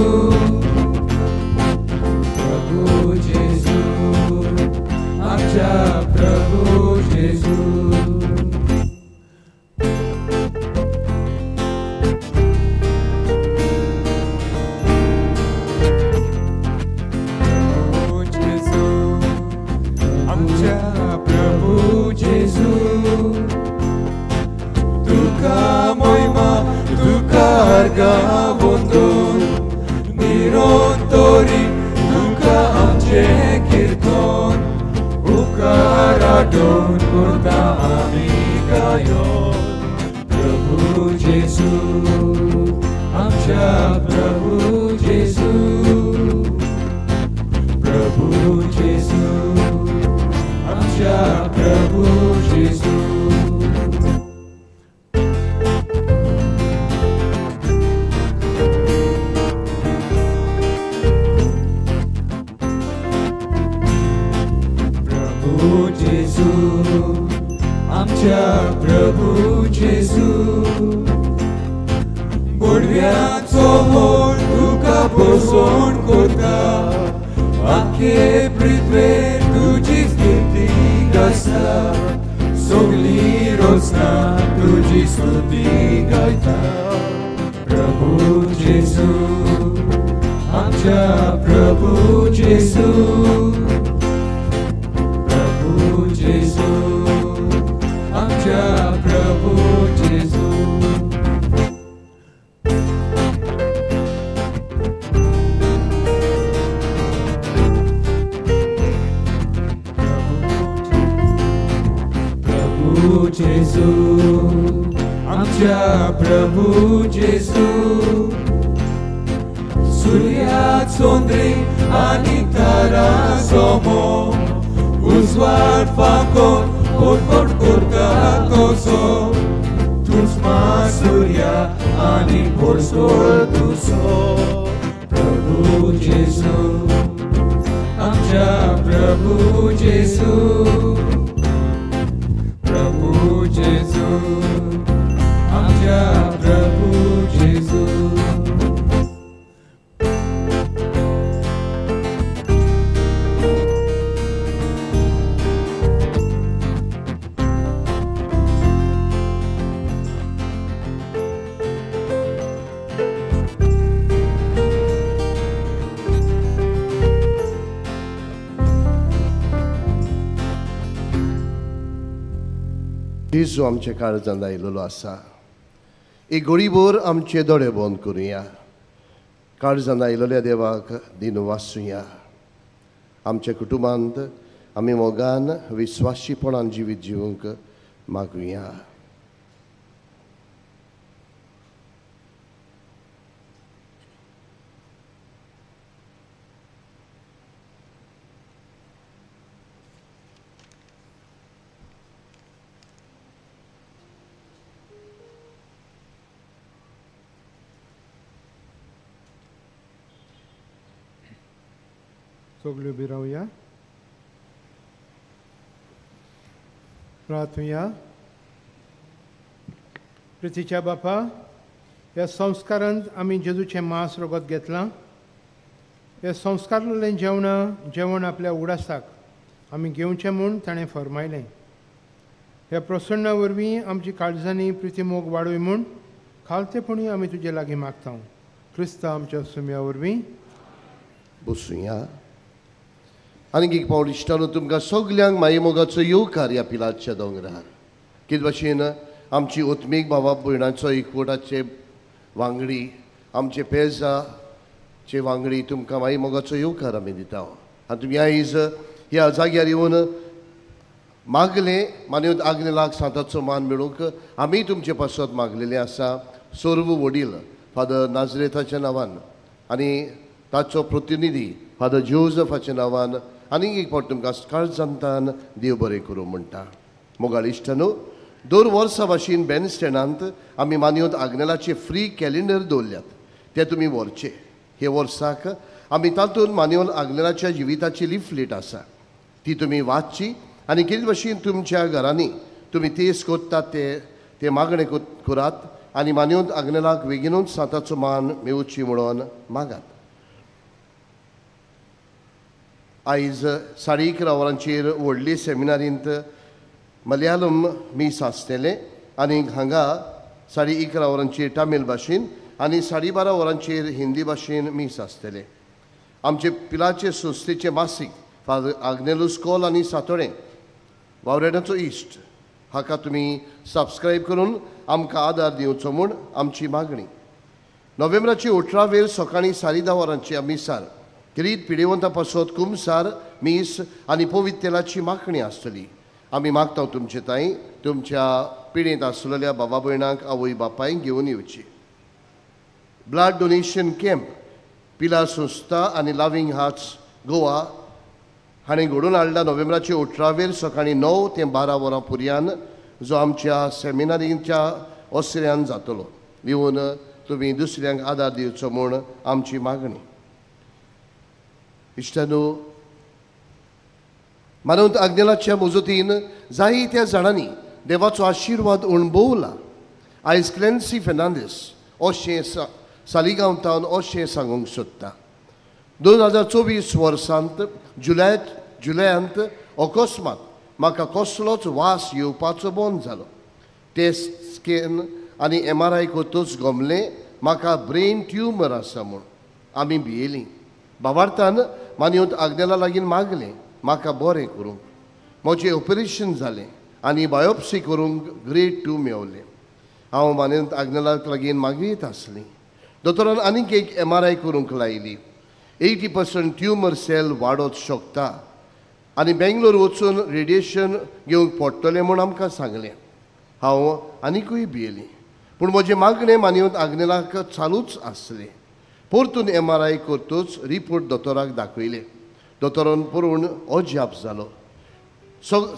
प्रभू जेजू आमच्या प्रभू जेजू प्रभू जेजू तुका मोहिमा तुका अर्गा वंदन निरंतरी तुका आमचे कीर्तन उपकार आठवण करता आमी गायन प्रभू जेजू आमच्या प्रभू जेजू प्रभू जेजू आमच्या प्रभू जेजू प्रभू जेजू आमच्या प्रभू जेजू गोडव्याचो होळ तुका बोसोन कोता आखे पृथ्वेर तुजी कीर्ती गाजता सगळी रोसां तुजी स्तुती गायता प्रभू जेजू आमच्या प्रभू जेजू प्रभू जेजू आमच्या प्रभू जेजू प्रभू जेजू आमच्या प्रभू जेजू सूर्या चंद्री आनी तारा समोर उजवाड पाकोन कोटकोट करता तसो तुझमा सूर्या आनी पोसोल तुजो प्रभू जेजू आमच्या प्रभू जेजू प्रभू जेजू आमच्या प्रभू जेजू जेजू आमचे काळजांत आयिल्लो आसा एक घडीभर आमचे दोळे बंद करुया काळजांत आयिल्ल्या देवाक दिन वाचुया आमच्या कुटुंबांत आमी मोगान विस्वासीपणान जिवीत जिवंक मागुया सगळ्यो बी रावया प्रार्थुया प्रितीच्या बापा ह्या संस्कारांत आमी जेजूचें मांस रगत घेतलां हे संस्कारलें जेवण आपल्या उडासाक आमी घेवचें म्हूण ताणें फरमायलें. ह्या प्रसन्ना वरवीं आमची काळजांनी प्रिती मोग वाडोय म्हूण खालतेपणी आमी तुजे लागीं मागता. क्रिस्ता आमच्या सुम्या वरवीं. बसूया. आनीक एक पावल इश्टानो तुमकां सगल्यांक माये मोगाचो येवकार ह्या पिलाच्या दोंगरार. कित भाशेन आमची ओत्मीक भावा भयणांचो एकवटाचे वांगडी आमचे पेजाचे वांगडी तुमकां माये मोगाचो येवकार आमी दिता. आनी तुमी आयज ह्या जाग्यार येवन मागलें मानवत आग्नेलाक सांताचो मान मेळूंक आमी तुमचे पासत मागलेलें आसा. सोर्व वडील फादर नाजरेथाच्या नांवान आनी ताचो प्रतिनिधी फादर जोझफाच्या नांवान आनीक एक फावट तुमकां काळजांतान देव बरें करूं म्हणटा. मोगाळ इश्टानो, 2 वर्सां भाशेन बॅन स्टँडांत आमी मानवत आग्नेलाचे फ्री कॅलेंडर दवरल्यात. ते तुमी व्हरचे. हे वर्साक आमी तातूंत मानवल आग्नेलाच्या जिविताची लिफलेट आसा ती तुमी वाचची आनी कितें भाशेन तुमच्या घरांनी तुमी तेस कोत्तात ते मागणें करात आनी मानवत आग्नेलाक बेगीनूच सांताचो मान मेळची म्हणून मागात. आयज 11:30 वरांचेर व्हडले सेमिनारींत मलयालम मीस आसतलें आनी हांगा 11:30 वरांचेर तामील भाशेन आनी 12:30 वरांचेर हिंदी भाशेन मीस आसतलें. आमचे पिलाचे संस्थेचे मासीक फादर आग्नेलूस कॉल आनी सातोळें वावरेडाचो इश्ट हाका तुमी सबस्क्रायब करून आमकां आदार दिवचो म्हूण आमची मागणी. नोव्हेंबराची 18 सकाळीं 10:30 वरांचेर मिसार किरीत पिडेवंता पासत कुमसार मीस आनी पवित्र तेलाची मागणी आसतली. आमी मागता तुमचे ताई तुमच्या पिडेंत आसलेल्या बाबा भयणांक आवय बापायक घेवन येवची. ब्लड डोनेशन कॅम्प पिला संस्था आनी लविंग हार्ट्स गोवा हाणें घडोवन हाडला. नोव्हेंबराचे 18 सकाळीं 9 ते 12 वरां पर्यंत जो आमच्या सेमिनारीच्या ओसऱ्यान जातलो. येवन तुमी दुसऱ्यांक आदार दिवचो म्हूण आमची मागणी. इश्टानो, मानवत आग्नेलाच्या मुजतीन जायत्या जाणांनी देवाचो आशिर्वाद अणभवला. आयज क्लेन्सी फेर्नांडीस अशें सालिगांवांत अशें सांगूंक सोदता. 2024 वर्सांत जुलयांत अकस्मात म्हाका कसलोच वास येवपाचो बंद जालो. टेस्ट स्कॅन आनी MRI कोतूच गमलें म्हाका ब्रेन ट्युमर आसा म्हूण. आमी भियेलीं. भावार्थान मानवत आग्नेला लागीं मागलें म्हाका बरें करूंक. म्हजें ऑपरेशन जालें आनी बायोप्सी करूंक ग्रेड 2 मेळ्ळें. हांव मानवत आग्नेलाक लागीं मागीत आसलीं. दोतोरान आनीक एक MRI करूंक लायली. 80% ट्युमर सेल वाडोवंक शकता आनी बेंगलोर वचून रेडिएशन घेवंक पडटलें म्हूण आमकां सांगलें. हांव आनिकूय भियेलीं. पूण म्हजें मागणें मानवत आग्नेलाक चालूच आसलें. परतून MRI करतूच रिपोर्ट दोतोराक दाखयले. दोतोरान पळोवन अजाप जालो.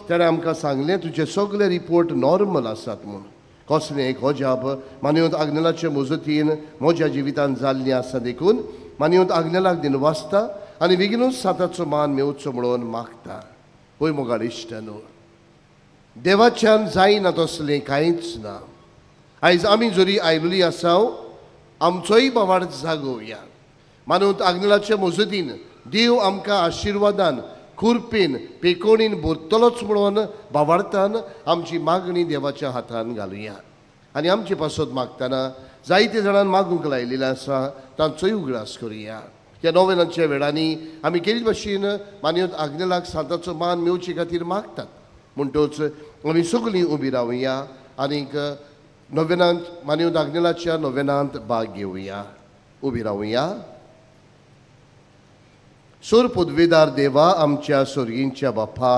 ताणें आमकां सांगलें तुजे सगळे रिपोर्ट नॉर्मल आसात म्हूण. कसलें एक अजाप मानवत आग्नेलाच्या मुजतीन म्हज्या जिवितांत जाल्लीं आसा देखून मानवत आग्नेलाक दिनवासता आनी बेगीनूच सांताचो मान मेळचो म्हणून मागता. पळय मोगाळ इश्टानो, देवाच्यान जायना तसलें कांयच ना. आयज आमी जरी आयिल्लीं आसाव आमचोय बाबार्थ जागोवया. मानवत आग्नेलाच्या मुजतीन देव आमकां आशिर्वादान खुरपेन पेकोणीन भरतलोच म्हणून भावार्थान आमची मागणी देवाच्या हातान घालुया. आनी आमचे पासत मागतना जायते जाणांन मागूंक लायलेलें आसा तांचोय उगडास करुया. ह्या नोवेनाच्या वेळांनी आमी केली भाशेन मानवत आग्नेलाक सांताचो मान मेळचे खातीर मागतात. म्हणटूच आमी सगळीं उबी रावया आनीक नोवेनांत मानवत आग्नेलाच्या नोवेनांत भाग घेवया. उबी रावया. सोर पदवेदार देवा, आमच्या स्वर्गींच्या बापा,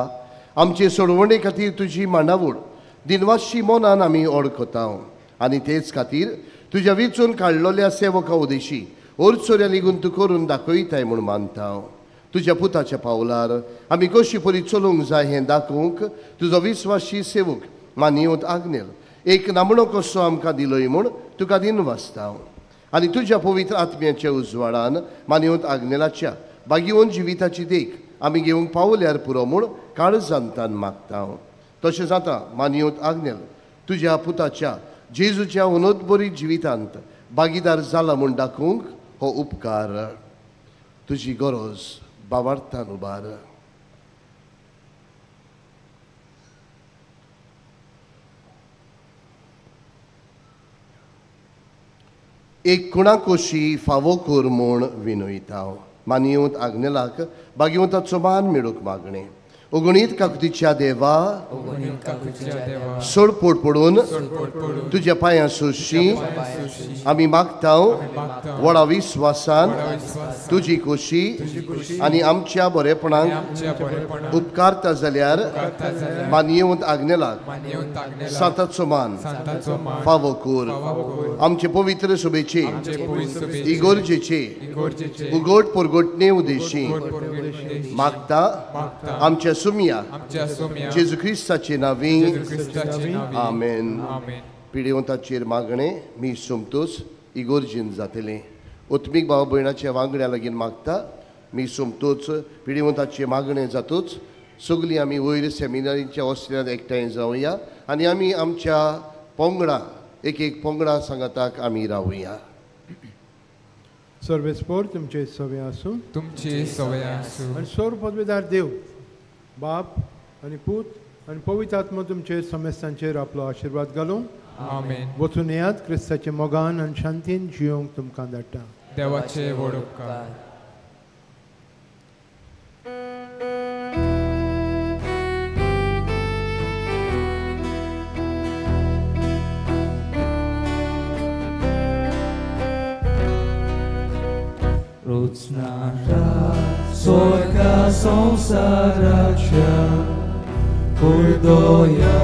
आमचे सोडवणे खातीर तुजी मांडावळ दिनवाशी मोनान आमी ओळखता आनी तेच खातीर तुज्या वेंचून काडलोल्या सेवका उदेशी ओरचोऱ्या लेगून तूं करून दाखयताय म्हूण मानता. तुज्या पुताच्या पावलार आमी कशी परी चलूंक जाय हें दाखोवंक तुजो विस्वासी सेवक मानवत आग्नेल एक नामणो कसो आमकां दिलोय म्हूण तुका दिनवासता. आनी तुज्या पवित्र आत्म्याच्या उजवाडान मानवत आग्नेलाच्या बागीवन जिविताची देख आमी घेवंक पावल्यार पुरो म्हूण काळजांतान मागता. तशें जाता मानवत आग्नेल तुज्या पुताच्या जेजूच्या उनोदबरी जिवितांत भागीदार जाला म्हूण दाखोवंक हो उपकार तुजी गरज भावार्थान उबार. एक कुणाकोशी फावो कर म्हूण विनयता मानियूंत आग्नेलाक बागिवंताचो मान मेळूंक मागणें उगणीत काकुतीच्या देवा सोड पोट पडून तुज्या पांयां सुशी आमी मागता व्हडा विस्वासान तुजी खोशी आनी आमच्या बरेपणाक उपकारता जाल्यार मानियेवंत आग्नेलाक सांताचो मान फावो कर आमचे पवित्र सभेचे इगोर्जेचे उगोट परगोटणे उद्देशी मागता आमच्या सुमिया जेजू ख्रिस्ताचे नांवी आमेन पिडेवंताचेर मागणें मी सोमतोच इगोर्जीन जातलें उत्मीक भाव भयणाच्या वांगड्या लागीं मागता मी सोमतोच पिडेवंताचें मागणें जातूच सगळीं आमी वयर सेमिनारीच्या हॉस्टेलांत एकठांय जावया आनी आमी आमच्या पंगडा एक पंगडा सांगाताक आमी रावया. सर्वेस्पोर तुमचे सवय आसूं आनी सोर पदवीदार देव बाप आनी पूत आनी पवित्र आत्मा तुमचे समेस्तांचेर आपलो आशिर्वाद घालूं. आमेन. वचून येयात क्रिस्ताचे मोगान आनी शांतीन जियोंक तुमकां धाडटा. देवाचे व्हड उपकार. Rucnara Sorka Sonsaracha Kurdoya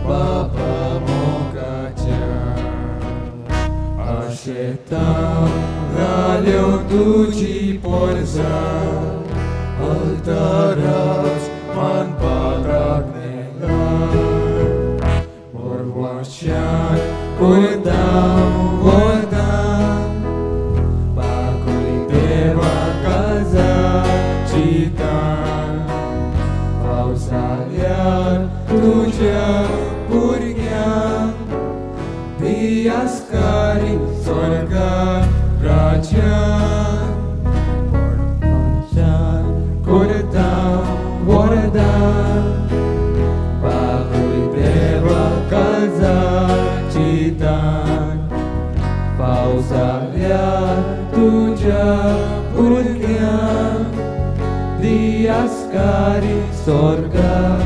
Baba Mogacha Ashetam Ralion Tuji Porza Altaras Man Pagragnela Morwashan Kurdam Vordam Tuja Burgyan Diaskari Sorga Rajan Pormanshan Kurdam Wardan Bagui Deva Kazar Chitan Pausalia Tuja Burgyan Diaskari Sorga